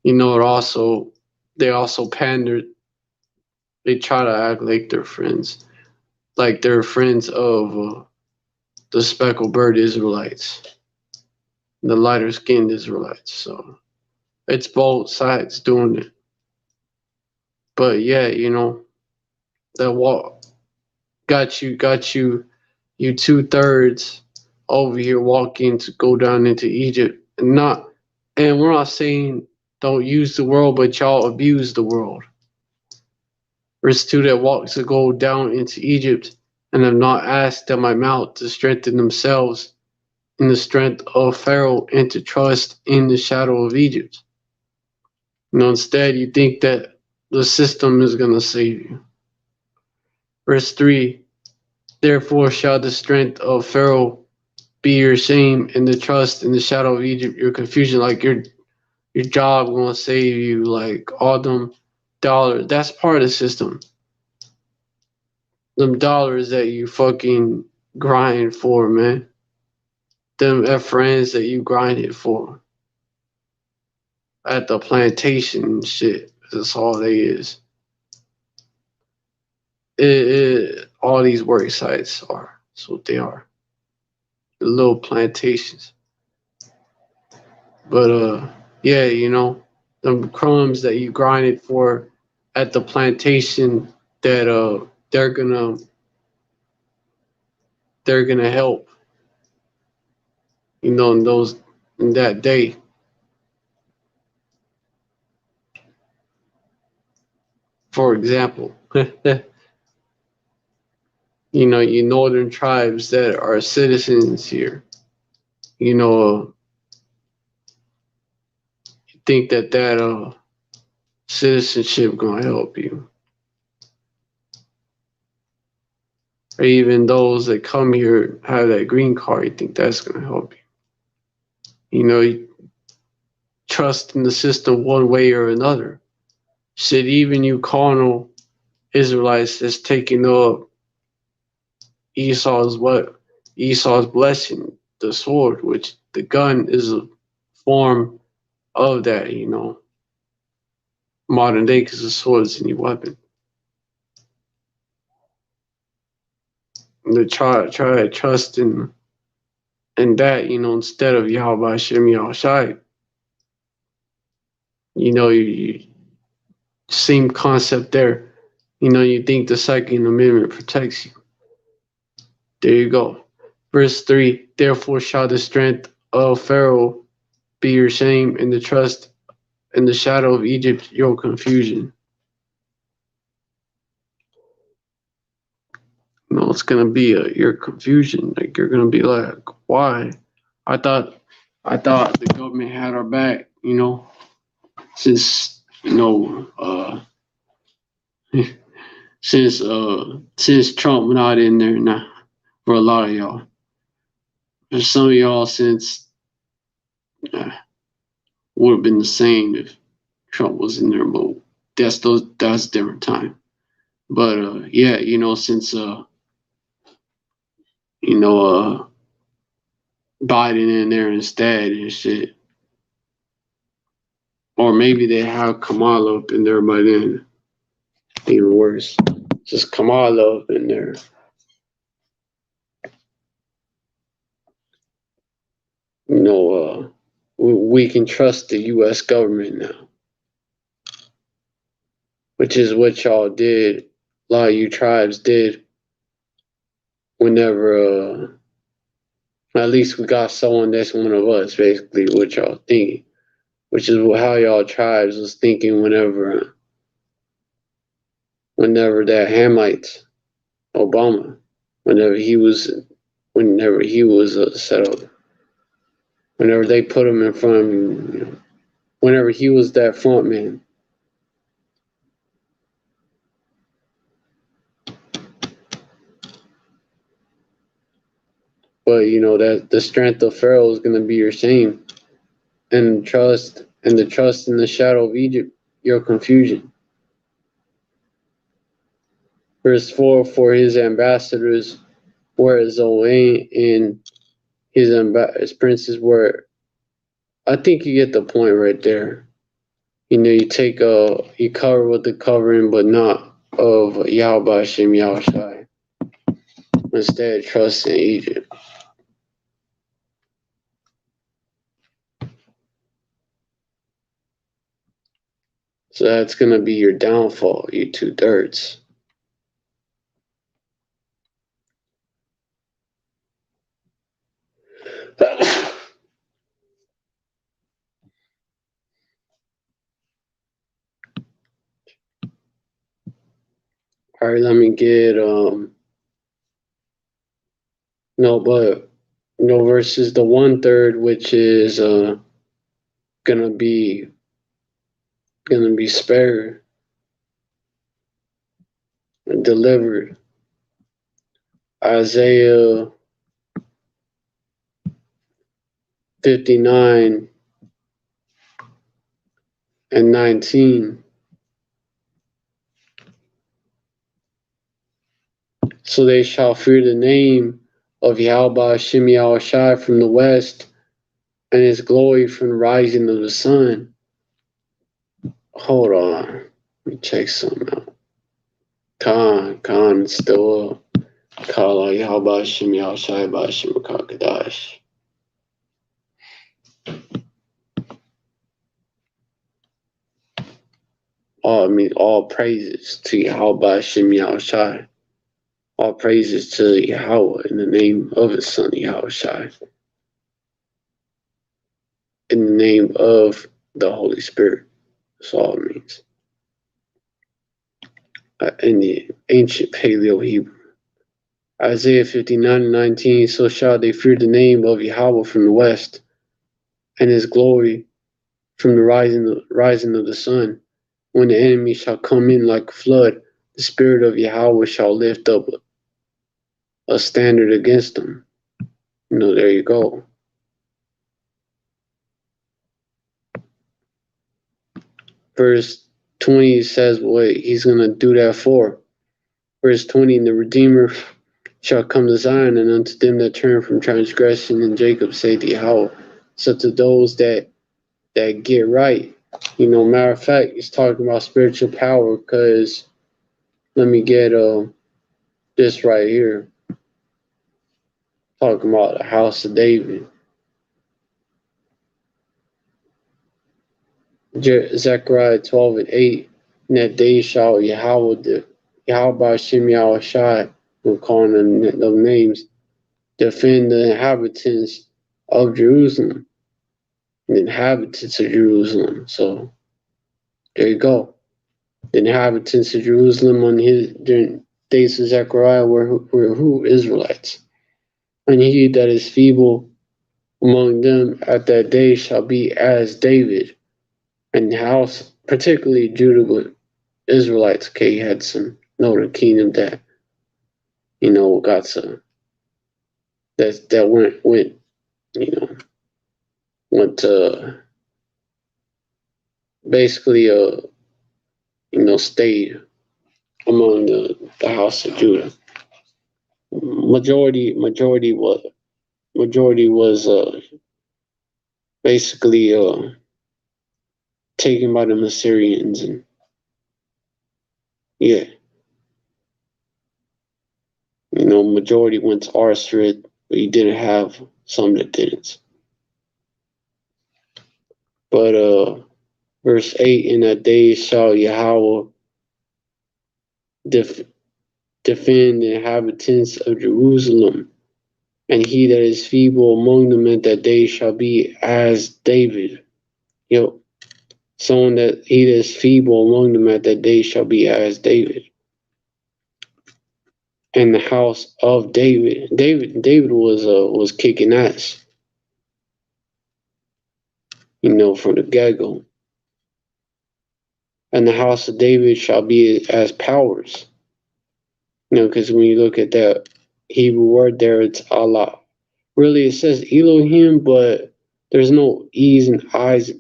it also they also pandered. They try to act like they're friends, like they're friends of the speckled bird Israelites, the lighter skinned Israelites. So it's both sides doing it. But yeah, that walk got you 2/3 over here walking to go down into Egypt, and we're not saying don't use the world, but y'all abuse the world. There's two that walk to go down into Egypt and have not asked at my mouth to strengthen themselves in the strength of Pharaoh and to trust in the shadow of Egypt. Instead, you think that the system is going to save you. Verse 3, therefore shall the strength of Pharaoh be your shame, and the trust in the shadow of Egypt your confusion. Like your job gonna save you, like all them dollars. That's part of the system. Them dollars that you fucking grind for, man. Them friends that you grinded for at the plantation and shit. That's all they is. All these work sites are. That's what they are. The little plantations. But yeah, them crumbs that you grinded for at the plantation that they're gonna help, in that day. For example, you northern tribes that are citizens here, you think that citizenship gonna help you, or even those that come here have that green card, you think that's gonna help you. You trust in the system one way or another. Shit, even you carnal Israelites that's taking up Esau's blessing, the sword, which the gun is a form of that, modern day, because the sword is any weapon. And to try to trust in that, instead of Yahweh Hashem Yahushai. You same concept there. You think the Second Amendment protects you. There you go. Verse 3, therefore shall the strength of Pharaoh be your shame, and the trust in the shadow of Egypt your confusion. It's going to be your confusion. Like, you're going to be like, why? I thought the government had our back, since, since Trump not in there now, for a lot of y'all. For some of y'all, since would have been the same if Trump was in there, but that's a different time. But yeah, since Biden in there instead and shit, or maybe they have Kamala up in there by then. Even worse, just Kamala up in there. We can trust the U.S. government now, which is what y'all did. A lot of you tribes did whenever, at least we got someone that's one of us, basically, what y'all thinking, which is how y'all tribes was thinking whenever that Hamite, Obama, whenever he was set up, whenever they put him in front of him, whenever he was that front man. But that the strength of Pharaoh is going to be your shame, and the trust in the shadow of Egypt, your confusion. Verse 4: For his ambassadors were Zoan, and his princes were. I think you get the point right there. You take you cover with the covering, but not of Yahweh Hashem Yahushai. Instead, trust in Egypt. So that's going to be your downfall, you two dirts. All right, let me get versus the 1/3, which is gonna be spared and delivered. Isaiah 59 and 19. So they shall fear the name of Yahweh Hashem Yahushai from the west, and his glory from the rising of the sun. Hold on. Let me check something out. Khan is still up. Kala Yahweh Hashem Yahushai B'Hashem Kadash. All praises to Yahweh Hashem Yahushai. All praises to Yahweh in the name of his son Yahushai. In the name of the Holy Spirit. That's all it means. In the ancient Paleo Hebrew. Isaiah 59 and 19. So shall they fear the name of Yahweh from the west, and his glory from the rising of the sun. When the enemy shall come in like a flood, the spirit of Yahweh shall lift up a standard against them. There you go. Verse 20 says what he's going to do that for. Verse 20, and the Redeemer shall come to Zion, and unto them that turn from transgression in Jacob saith Yahweh. So to those that get right. Matter of fact, he's talking about spiritual power, because let me get this right here. Talking about the house of David. Zechariah 12 and 8. In that day shall Yahweh Hashem Yahushai, we're calling them names, defend the inhabitants of Jerusalem. The inhabitants of Jerusalem. So there you go. The inhabitants of Jerusalem during days of Zechariah were who? Israelites. And he that is feeble among them at that day shall be as David, and the house, particularly Judah, but Israelites. Okay, you had some northern kingdom that got some that went basically stayed among the house of Judah. Majority was basically taken by the Assyrians, and yeah, majority went to Arsarid, but you didn't have some that didn't. But verse 8, in that day shall Yahweh defend the inhabitants of Jerusalem, and he that is feeble among them at that day shall be as David. Someone that he that is feeble among them at that day shall be as David. And the house of David was kicking ass, from the get-go. And the house of David shall be as powers. Because when you look at that Hebrew word there, it's Allah. Really, it says Elohim, but there's no E's and I's.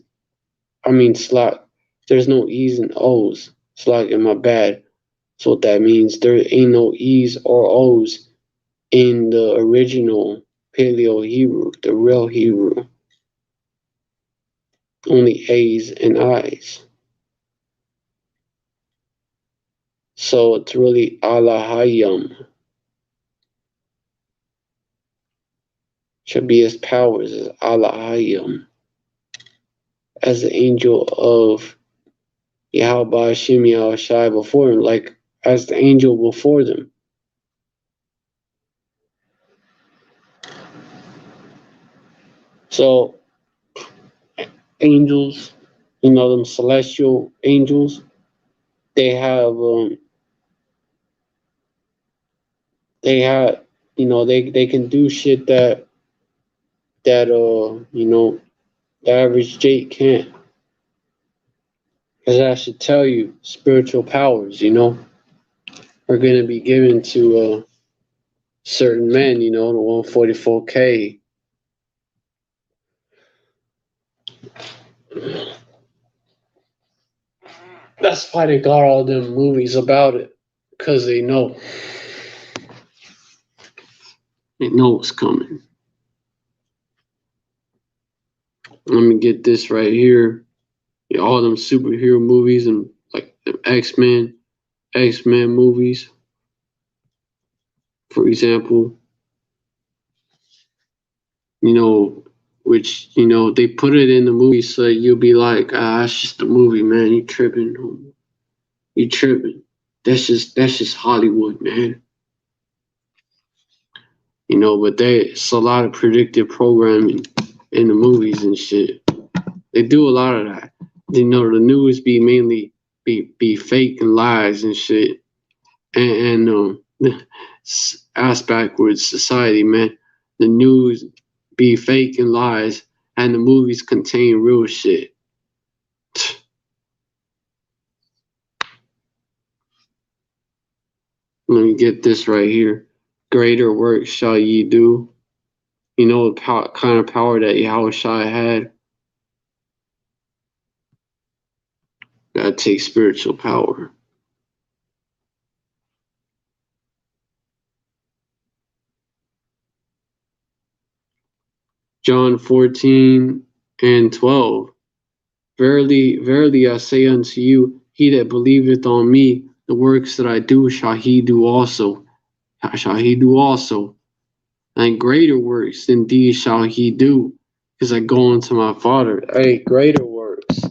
There's no E's and O's. In my bad. That's what that means. There ain't no E's or O's in the original Paleo Hebrew, the real Hebrew. Only A's and I's. So it's really Allahayim. Should be as powers as Allahayim. As the angel of Yahweh Hashem Yahushai before him, like as the angel before them. So angels, them celestial angels, they have they can do shit that the average Jake can't. Because I should tell you, spiritual powers, are going to be given to certain men, the 144K. That's why they got all them movies about it, because they know. They know what's coming. Let me get this right here. All them superhero movies and like the X-Men movies, for example. Which they put it in the movie so you'll be like, it's just a movie, man. You tripping? You tripping? That's just Hollywood, man. But it's a lot of predictive programming in the movies and shit. They do a lot of that. The news be mainly be fake and lies and shit, and ass backwards society, man. The news be fake and lies, and the movies contain real shit. Let me get this right here. Greater work shall ye do. The kind of power that Yahushua had. That takes spiritual power. John 14:12. Verily, verily, I say unto you, he that believeth on me, the works that I do shall he do also. And greater works than these shall he do, because I go unto my Father. Hey, greater works.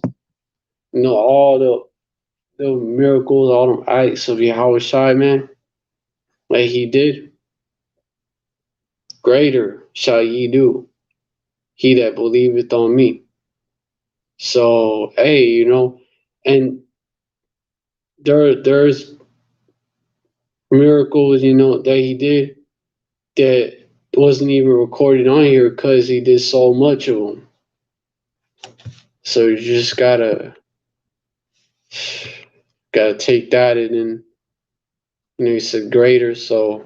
All the miracles, all them acts of Yahushua, man, like he did. Greater shall ye do, he that believeth on me. So, hey, and there's miracles, that he did that wasn't even recorded on here because he did so much of them. So you just gotta take that, and then he said greater, so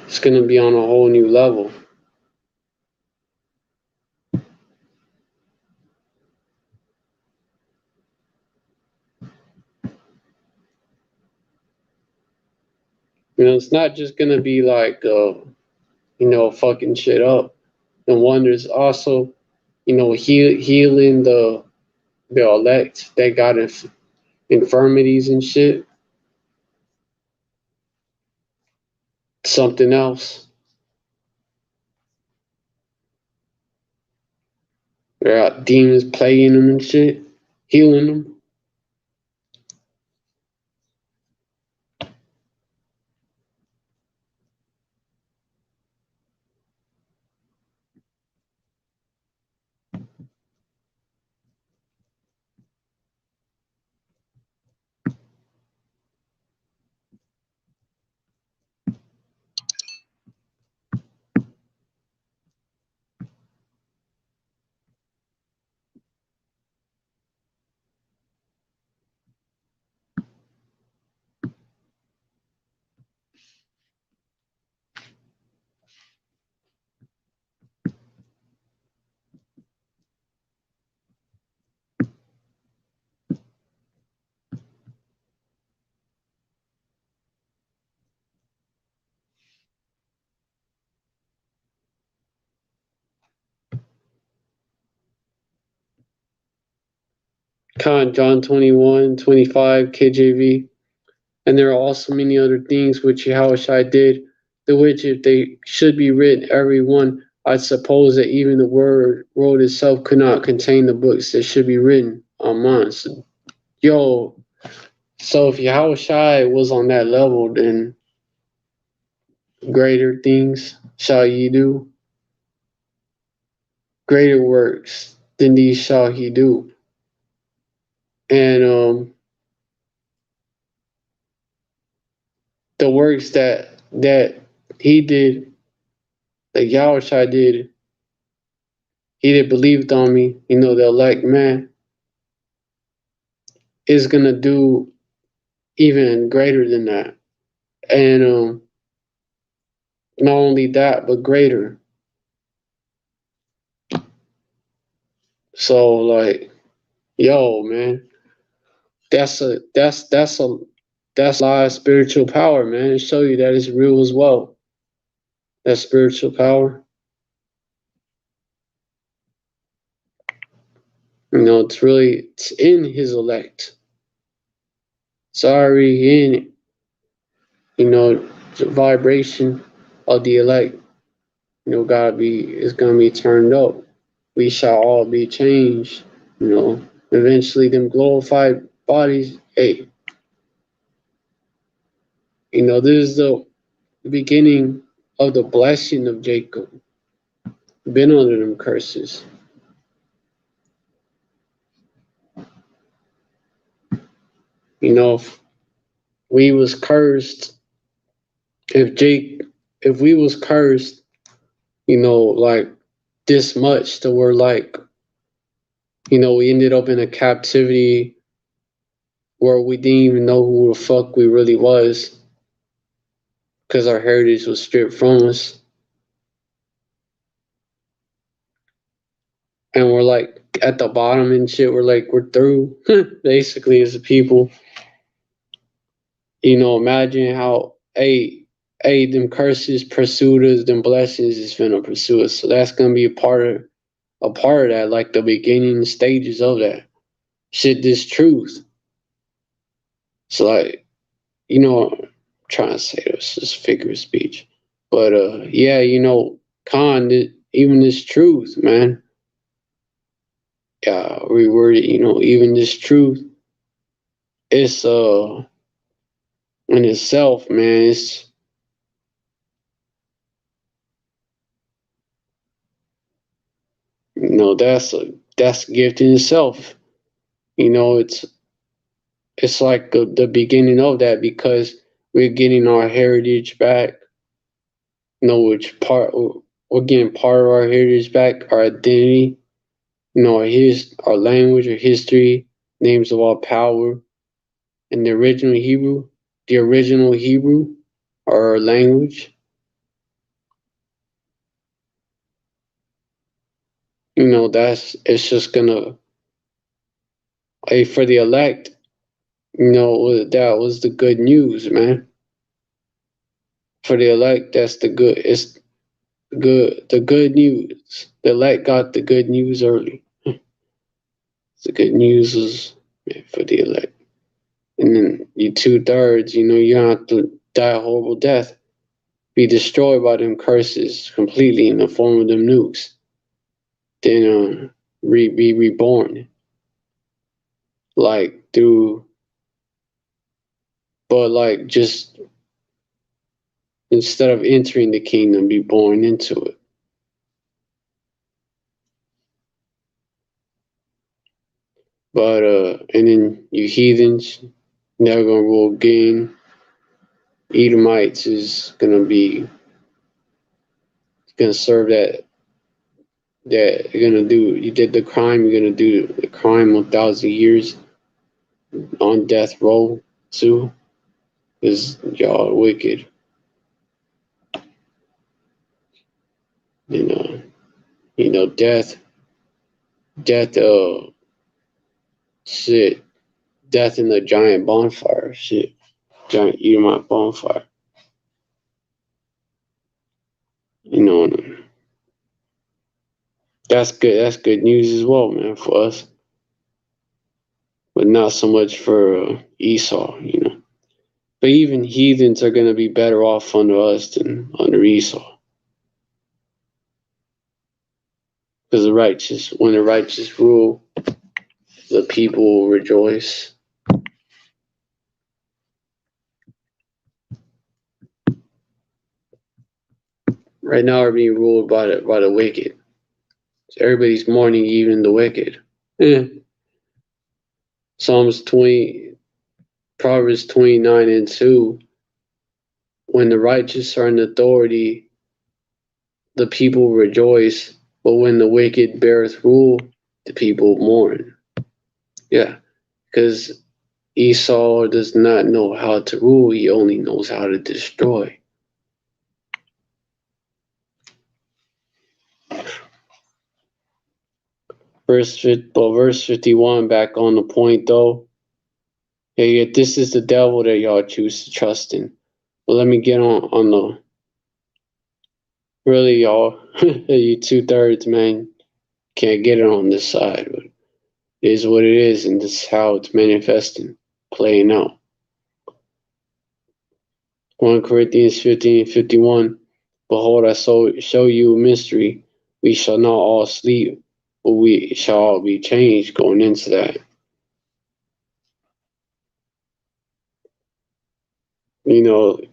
it's gonna be on a whole new level. It's not just gonna be like fucking shit up. And one there's also healing the elect that got infirmities and shit. Something else. There are demons plaguing them and shit, healing them. John 21:25 KJV. And there are also many other things which Yahushua did, the which if they should be written every one, I suppose that even the world itself could not contain the books that should be written on mine. So, so if Yahushua was on that level, then greater things shall ye do, greater works than these shall he do. And the works that he did, that Yahushua did, he that believed on me, the elect man, is gonna do even greater than that. And not only that, but greater. So like, man, that's a lot of spiritual power, man. To show you that it's real as well. That spiritual power. It's in his elect. It's already in, the vibration of the elect, is gonna be turned up. We shall all be changed, eventually them glorified bodies. Hey, this is the beginning of the blessing of Jacob. Been under them curses. If we was cursed, if we was cursed, like this much, that we're like, we ended up in a captivity where we didn't even know who the fuck we really was because our heritage was stripped from us. And we're like at the bottom and shit. We're through basically as a people. Imagine how them curses pursued us, them blessings is finna pursue us. So that's gonna be a part of that, like the beginning stages of that shit. This truth. So like, I'm trying to say this is figure of speech, but yeah, Khan, even this truth, man. Yeah, reword it. Even this truth, it's in itself, man. It's that's a gift in itself. It's like the beginning of that, because we're getting our heritage back. Which part we're getting part of our heritage back, our identity. Our language, our history, names of all power, and the original Hebrew, our language. It's just gonna, for the elect, that was the good news, man. For the elect, that's the good. It's good. The good news. The elect got the good news early. The good news is for the elect. And then you 2/3, you don't have to die a horrible death, be destroyed by them curses completely in the form of them nukes. Then be reborn. Like through, but like just instead of entering the kingdom, be born into it. But and then you heathens, never gonna rule again. Edomites is gonna serve that you're gonna do. You did the crime, you're gonna do the crime 1,000 years on death row too, because y'all are wicked. Death, shit, death in the giant bonfire, shit, giant Edomite bonfire. That's good. That's good news as well, man, for us. But not so much for Esau. But even heathens are going to be better off under us than under Esau. Because when the righteous rule, the people will rejoice. Right now, we're being ruled by the wicked. So everybody's mourning, even the wicked. Psalms 20, Proverbs 29:2. When the righteous are in authority, the people rejoice. But when the wicked beareth rule, the people mourn. Yeah, because Esau does not know how to rule, he only knows how to destroy. Verse 51, back on the point though. Yeah, yet this is the devil that y'all choose to trust in. But let me get on the really, y'all. You 2/3, man. Can't get it on this side. But it is what it is, and this is how it's manifesting, playing out. 1 Corinthians 15:51. Behold, I show you a mystery. We shall not all sleep, but we shall all be changed, going into that.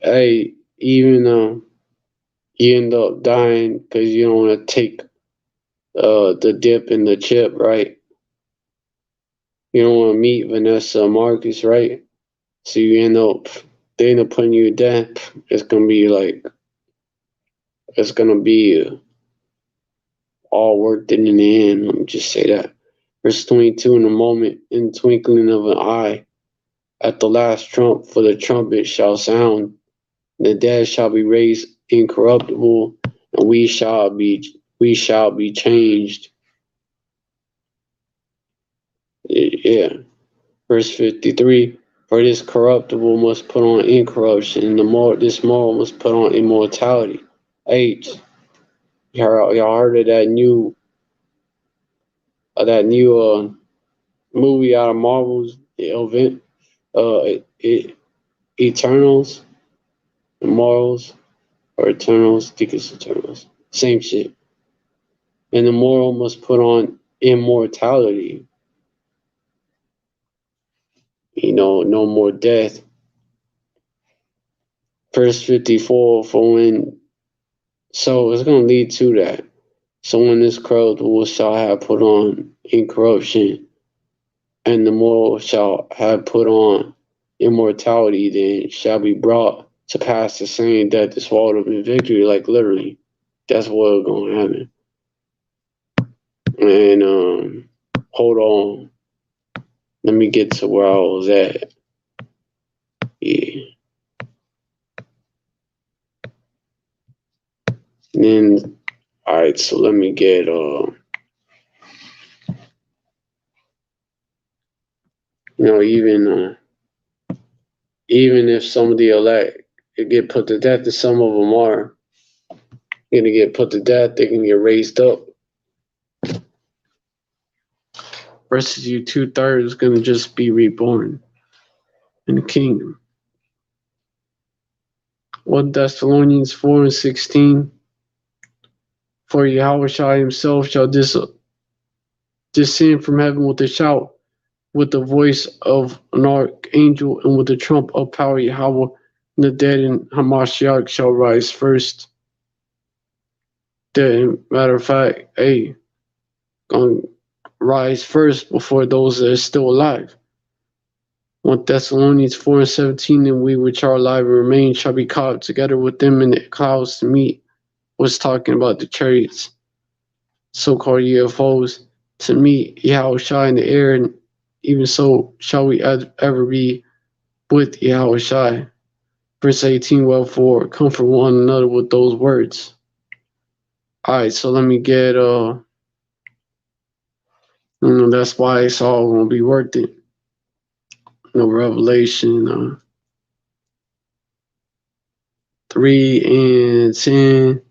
Hey, even you end up dying because you don't want to take the dip in the chip, right? You don't want to meet Vanessa Marcus, right? So they end up putting you to death. It's gonna be all worked in the end. Let me just say that. Verse 22, in a moment, in the twinkling of an eye, at the last trump, for the trumpet shall sound, the dead shall be raised incorruptible, and we shall be changed. Yeah. Verse 53, for this corruptible must put on incorruption, and this mortal must put on immortality. 8. Y'all heard of that new movie out of Marvel's event, Eternals, Immortals, or Eternals? I think it's Eternals. Same shit. And the mortal must put on immortality. No more death. Verse 54, so it's going to lead to that. So when this corruptible shall have put on incorruption, and the mortal shall have put on immortality, then shall be brought to pass the same death is swallowed up in victory. Like literally, that's what's going to happen. And hold on, let me get to where I was at. Yeah. And then, all right. So let me get even if some of the elect get put to death, and some of them are going to get put to death. They're going to get raised up. Versus you 2/3 going to just be reborn in the kingdom. 1 Thessalonians 4:16. For Yahweh himself shall descend from heaven with a shout, with the voice of an archangel, and with the trump of power. Yahweh, and the dead in Hamashiach shall rise first. Matter of fact, gonna rise first before those that are still alive. 1 Thessalonians 4:17, and we which are alive and remain shall be caught together with them in the clouds to meet. Was talking about the chariots, so-called UFOs, to meet Yahushua in the air, and even so shall we ever be with Yahushua. Verse 18, wherefore comfort one another with those words. Alright, so let me get that's why it's all gonna be worth it. Revelation 3:10.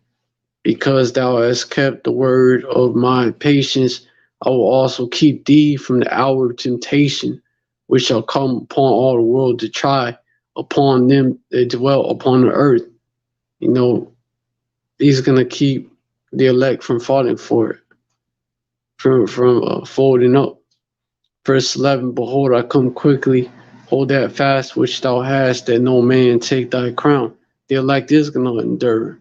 Because thou hast kept the word of my patience, I will also keep thee from the hour of temptation, which shall come upon all the world to try upon them that dwell upon the earth. He's gonna keep the elect from falling for it, from folding up. Verse 11, behold, I come quickly. Hold that fast which thou hast, that no man take thy crown. The elect is gonna endure.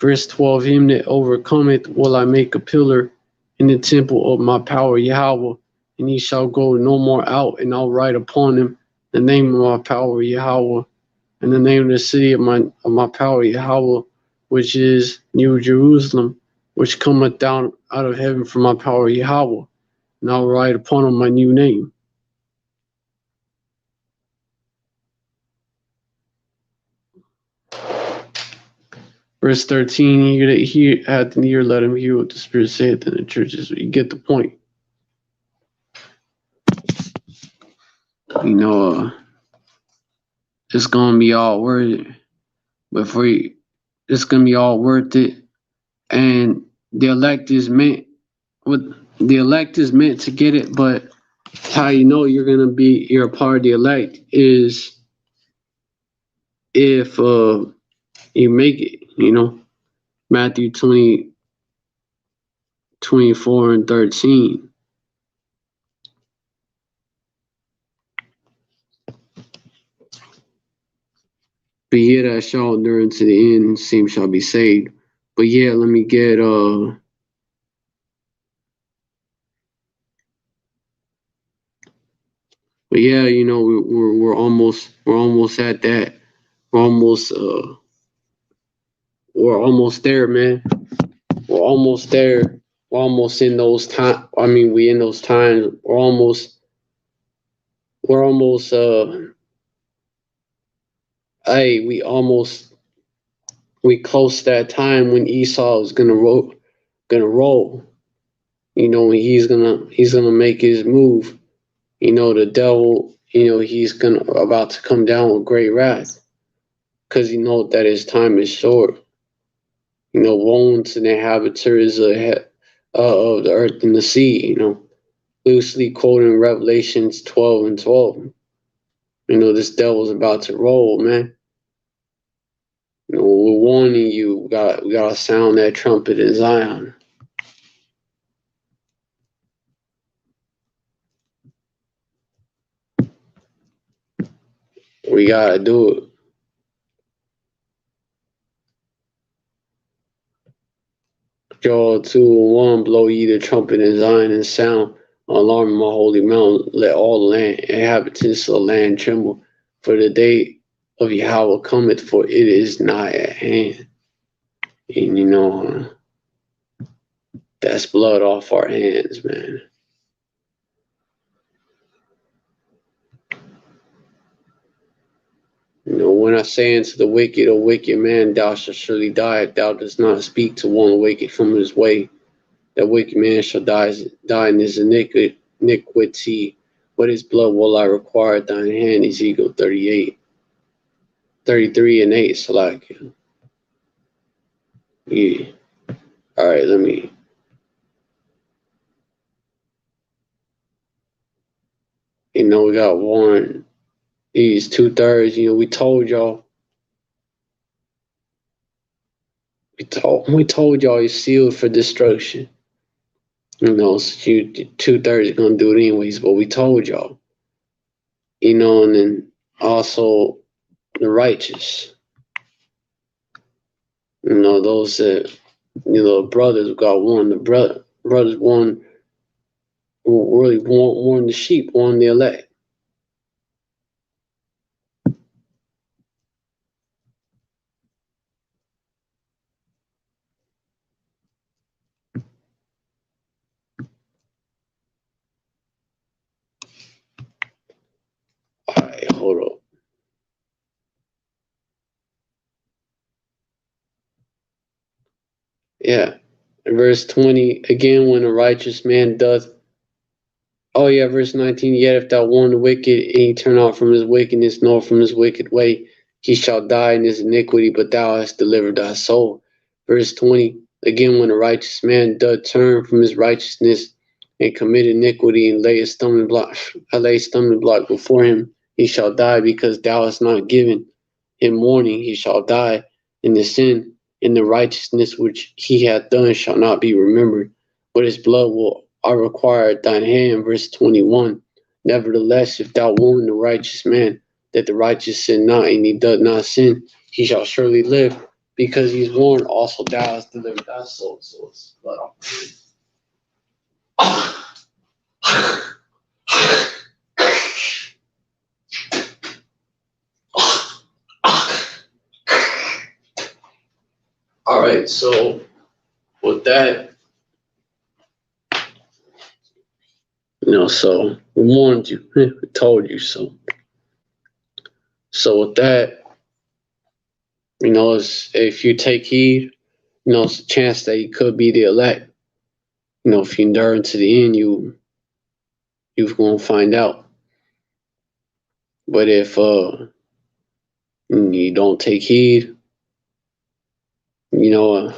Verse 12, him that overcometh will I make a pillar in the temple of my power, Yahweh, and he shall go no more out, and I'll write upon him the name of my power, Yahweh, and the name of the city of my power, Yahweh, which is New Jerusalem, which cometh down out of heaven from my power, Yahweh, and I'll write upon him my new name. Verse 13, he that hath an ear, let him hear what the Spirit saith in the churches. You get the point. It's gonna be all worth it. It's gonna be all worth it. And the elect is meant to get it, but how you're a part of the elect is if you make it, Matthew 20:24-13. But ye that shall endure unto the end, same shall be saved. But yeah, let me get But yeah, we're almost at that. We're almost there, man. We're almost there. We're almost in those times. We in those times. We're almost we close that time when Esau is gonna roll. When he's gonna make his move. The devil, he's about to come down with great wrath, because that his time is short. Woe to the inhabitants of the earth and the sea. Loosely quoting Revelations 12:12. This devil's about to roll, man. We're warning you. We gotta sound that trumpet in Zion. We gotta do it. Joel 2:1, blow ye the trumpet in Zion and sound alarm in my holy mountain. Let all the land inhabitants of the land tremble, for the day of Yahweh cometh, for it is nigh at hand. And that's blood off our hands, man. When I say unto the wicked, O wicked man, thou shalt surely die, if thou dost not speak to one wicked from his way. That wicked man shall die in his iniquity. What his blood will I require at thine hand? Ezekiel 38. 33 and 8. So like, yeah. All right, let me. We got one. These 2/3. We told y'all. We told y'all he's sealed for destruction. So you 2/3 gonna do it anyways. But we told y'all. And then also the righteous. Those that brothers got one. The brothers won. Really won the sheep, won the elect. All right, hold up. Yeah. Verse 20, again, when a righteous man doth. Oh, yeah, verse 19, yet if thou warn the wicked, and he turn out from his wickedness, nor from his wicked way, he shall die in his iniquity, but thou hast delivered thy soul. Verse 20, again, when a righteous man doth turn from his righteousness, and commit iniquity, and lay a stumbling block before him, he shall die, because thou hast not given him warning. He shall die in the sin, and the righteousness which he hath done shall not be remembered, but his blood will I require at thine hand. Verse 21. Nevertheless, if thou warn the righteous man that the righteous sin not, and he doth not sin, he shall surely live, because he's warned. Also thou hast delivered thy soul. So it's all right. So with that, so we warned you. We told you so. So with that, if you take heed, it's a chance that you could be the elect. If you endure to the end, you're gonna find out. But if you don't take heed, you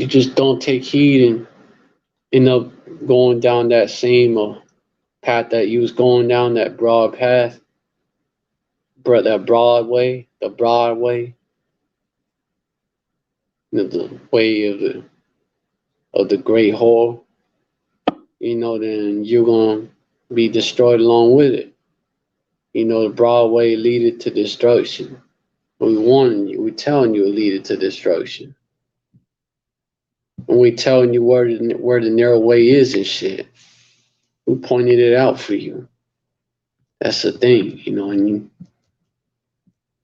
just don't take heed and end up going down that same path that you was going down, that broad path, that Broadway, the Broadway, the way of the great hall. Then you're gonna be destroyed along with it. The Broadway leadeth to destruction. We warning you. We're telling you it leadeth to destruction. And we telling you where the narrow way is and shit. We pointed it out for you. That's the thing, and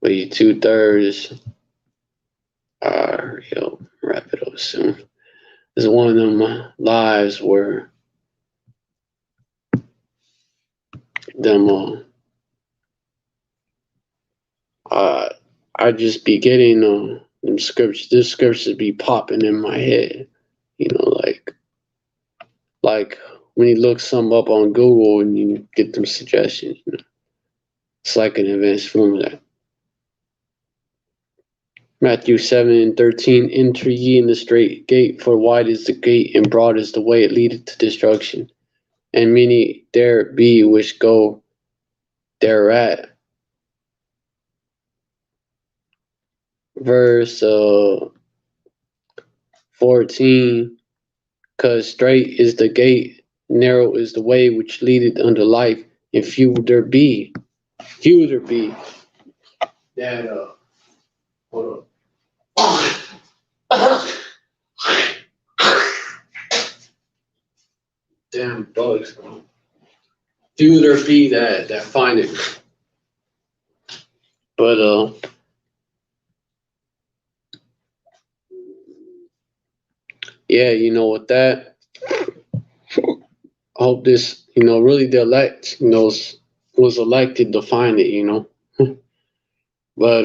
but you 2/3 are, wrap it up soon. It's one of them lives where them I just be getting them scriptures. This scriptures be popping in my head, like when you look some up on Google and you get them suggestions. It's like an advanced form of that. Matthew 7:13, enter ye in the straight gate, for wide is the gate, and broad is the way it leadeth to destruction, and many there be which go thereat. Verse 14, because straight is the gate, narrow is the way which leadeth unto life, and few there be that hold on. Damn bugs, bro. Few there be that find it. But yeah, with that, I hope this, really the elect, was elected to find it, but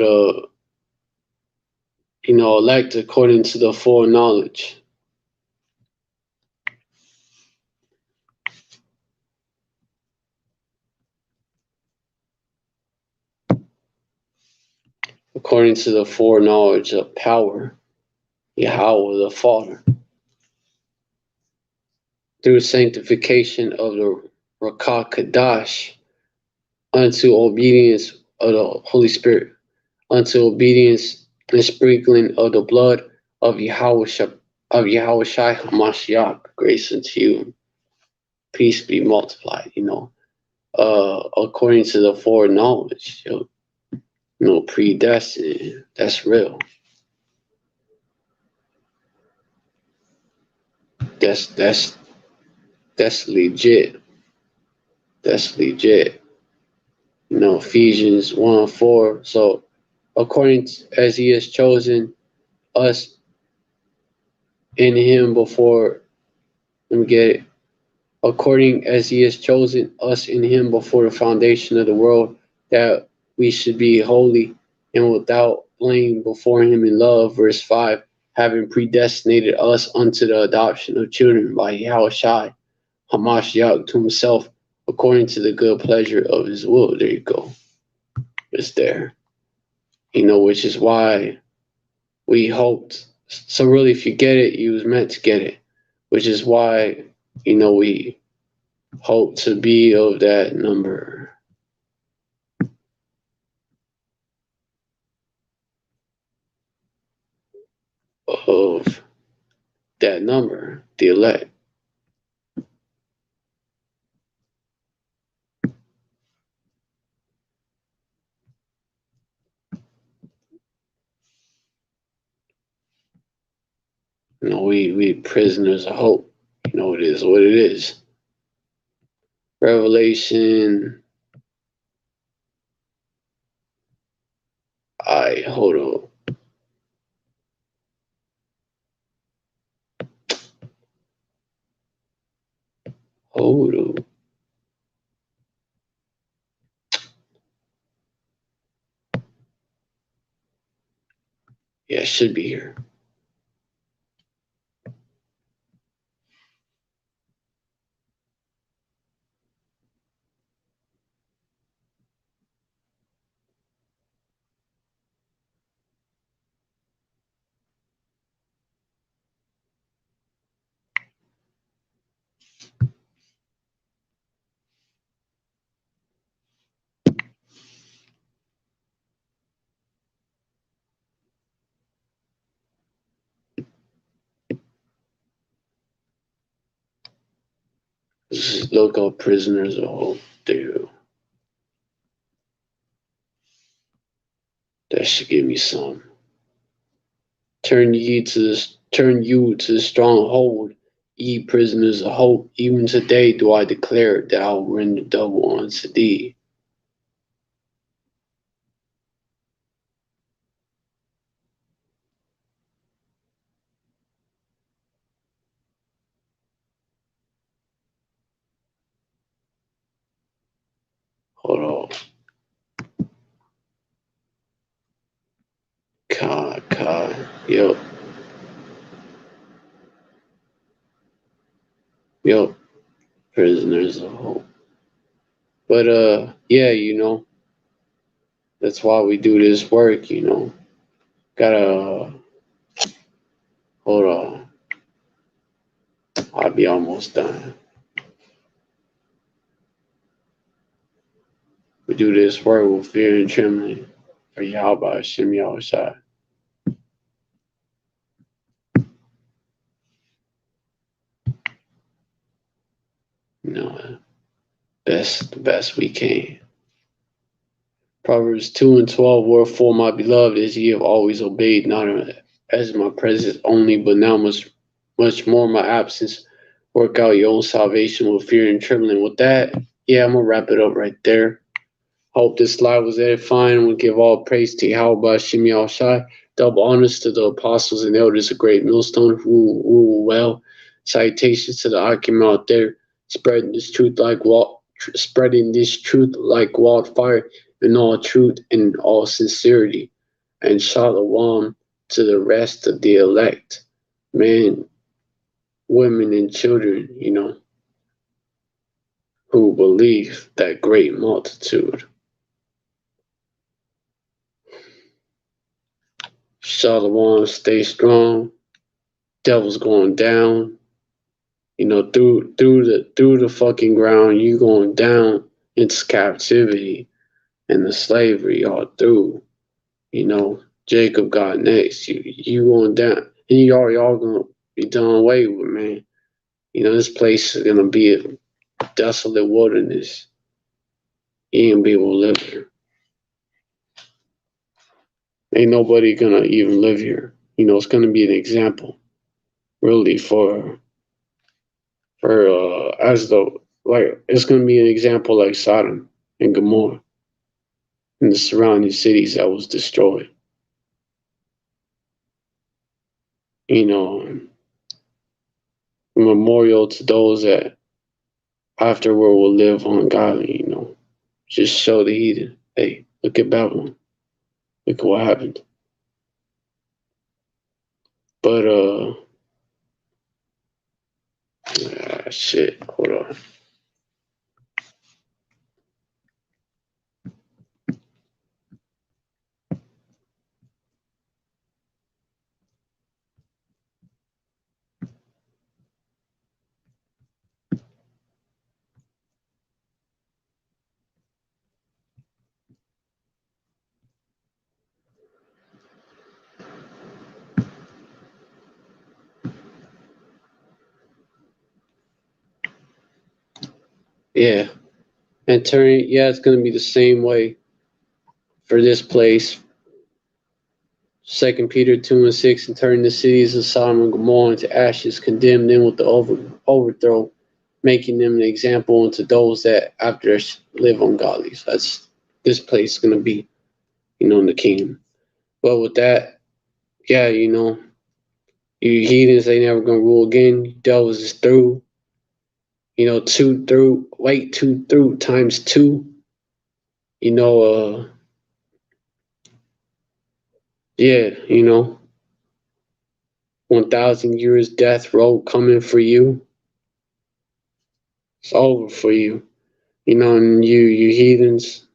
elect according to the full knowledge. according to the foreknowledge of power, Yahweh the Father, through sanctification of the Rakah Kadash, unto obedience of the Holy Spirit, unto obedience and sprinkling of the blood of Yahweh Shai HaMashiach, grace unto you, peace be multiplied, according to the foreknowledge, predestined, that's real. That's legit. That's legit. Ephesians 1:4. So according to, as he has chosen us in him before, let me get it. According as he has chosen us in him before the foundation of the world, that we should be holy and without blame before him in love. Verse 5, having predestinated us unto the adoption of children by Yahushua Hamashiach to himself, according to the good pleasure of his will. There you go. It's there. Which is why we hoped. So really, if you get it, you was meant to get it. Which is why, we hope to be of that number. Of that number, the elect. We prisoners of hope. It is what it is. Revelation. Hold on. Hold on. Yeah, it should be here. This is local prisoners of hope. Dude. That should give me some. Turn you to the stronghold, ye prisoners of hope. Even today do I declare that I will render double unto thee. Hold on. God. Yep. Prisoners of hope. But yeah, that's why we do this work, Gotta hold on. I'll be almost done. We do this work with fear and trembling for Yahweh Hashem Yahushua. The best we can. Proverbs 2:12, wherefore my beloved, as ye have always obeyed, not as my presence only, but now much more my absence, work out your own salvation with fear and trembling. With that, yeah, I'm gonna wrap it up right there. Hope this slide was edifying. We give all praise to Yahweh Shem Yahushai. Double honors to the apostles and elders of Great Millstone who rule well. Salutations to the Akim out there, spreading this truth like wildfire in all truth and all sincerity. And shalom to the rest of the elect, men, women, and children, who believe that great multitude. Shalom, stay strong. Devil's going down. You know, through the fucking ground, you going down into captivity and the slavery all through. You know, Jacob got next. You going down, and y'all gonna be done away with, man. You know, this place is gonna be a desolate wilderness. You ain't gonna be able to live here. Ain't nobody gonna even live here. You know, it's gonna be an example, really, for as though like it's gonna be an example like Sodom and Gomorrah and the surrounding cities that was destroyed. You know, a memorial to those that afterward will live ungodly. You know, just show the heathen, hey, look at Babylon, look at what happened. But shit, hold on. Yeah, and turn. Yeah, it's gonna be the same way for this place. 2 Peter 2:6, and turn the cities of Sodom and Gomorrah into ashes, condemn them with the overthrow, making them an example unto those that after live ungodly. So that's this place is gonna be, you know, in the kingdom. But with that, yeah, you know, you heathens, they never gonna rule again. Devils is through. You know, two through times two. You know, yeah, you know, 1,000 years death row coming for you. It's over for you. You know, and you heathens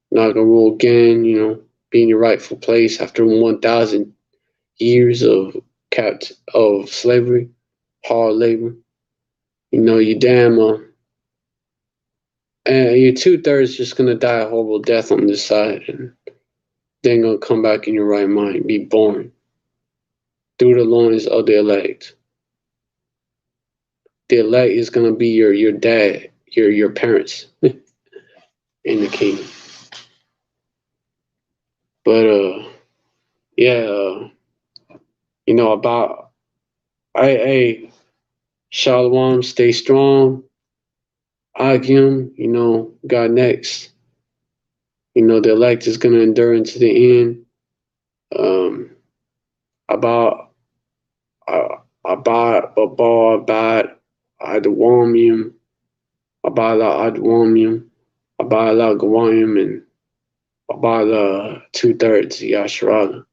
not gonna rule again. You know, be in your rightful place after 1,000 years of slavery, hard labor. You know, you damn and your 2/3 just gonna die a horrible death on this side, and then gonna come back in your right mind, be born through the loins of the elect. The elect is gonna be your dad, your parents in the kingdom. But yeah, you know about I Shalom, stay strong. Agim, you know, God next. You know, the elect is gonna endure into the end. Um, about abad adwamium, abala adwamium, abala gawamium, and abala 2/3 Yasharala.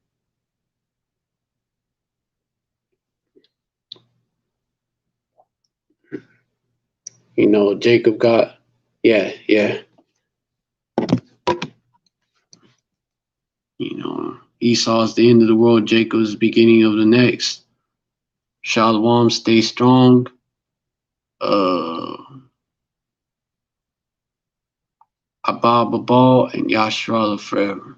You know, Jacob got, yeah. You know, Esau's the end of the world, Jacob's the beginning of the next. Shalom, stay strong. Abba Babal and Yasharala forever.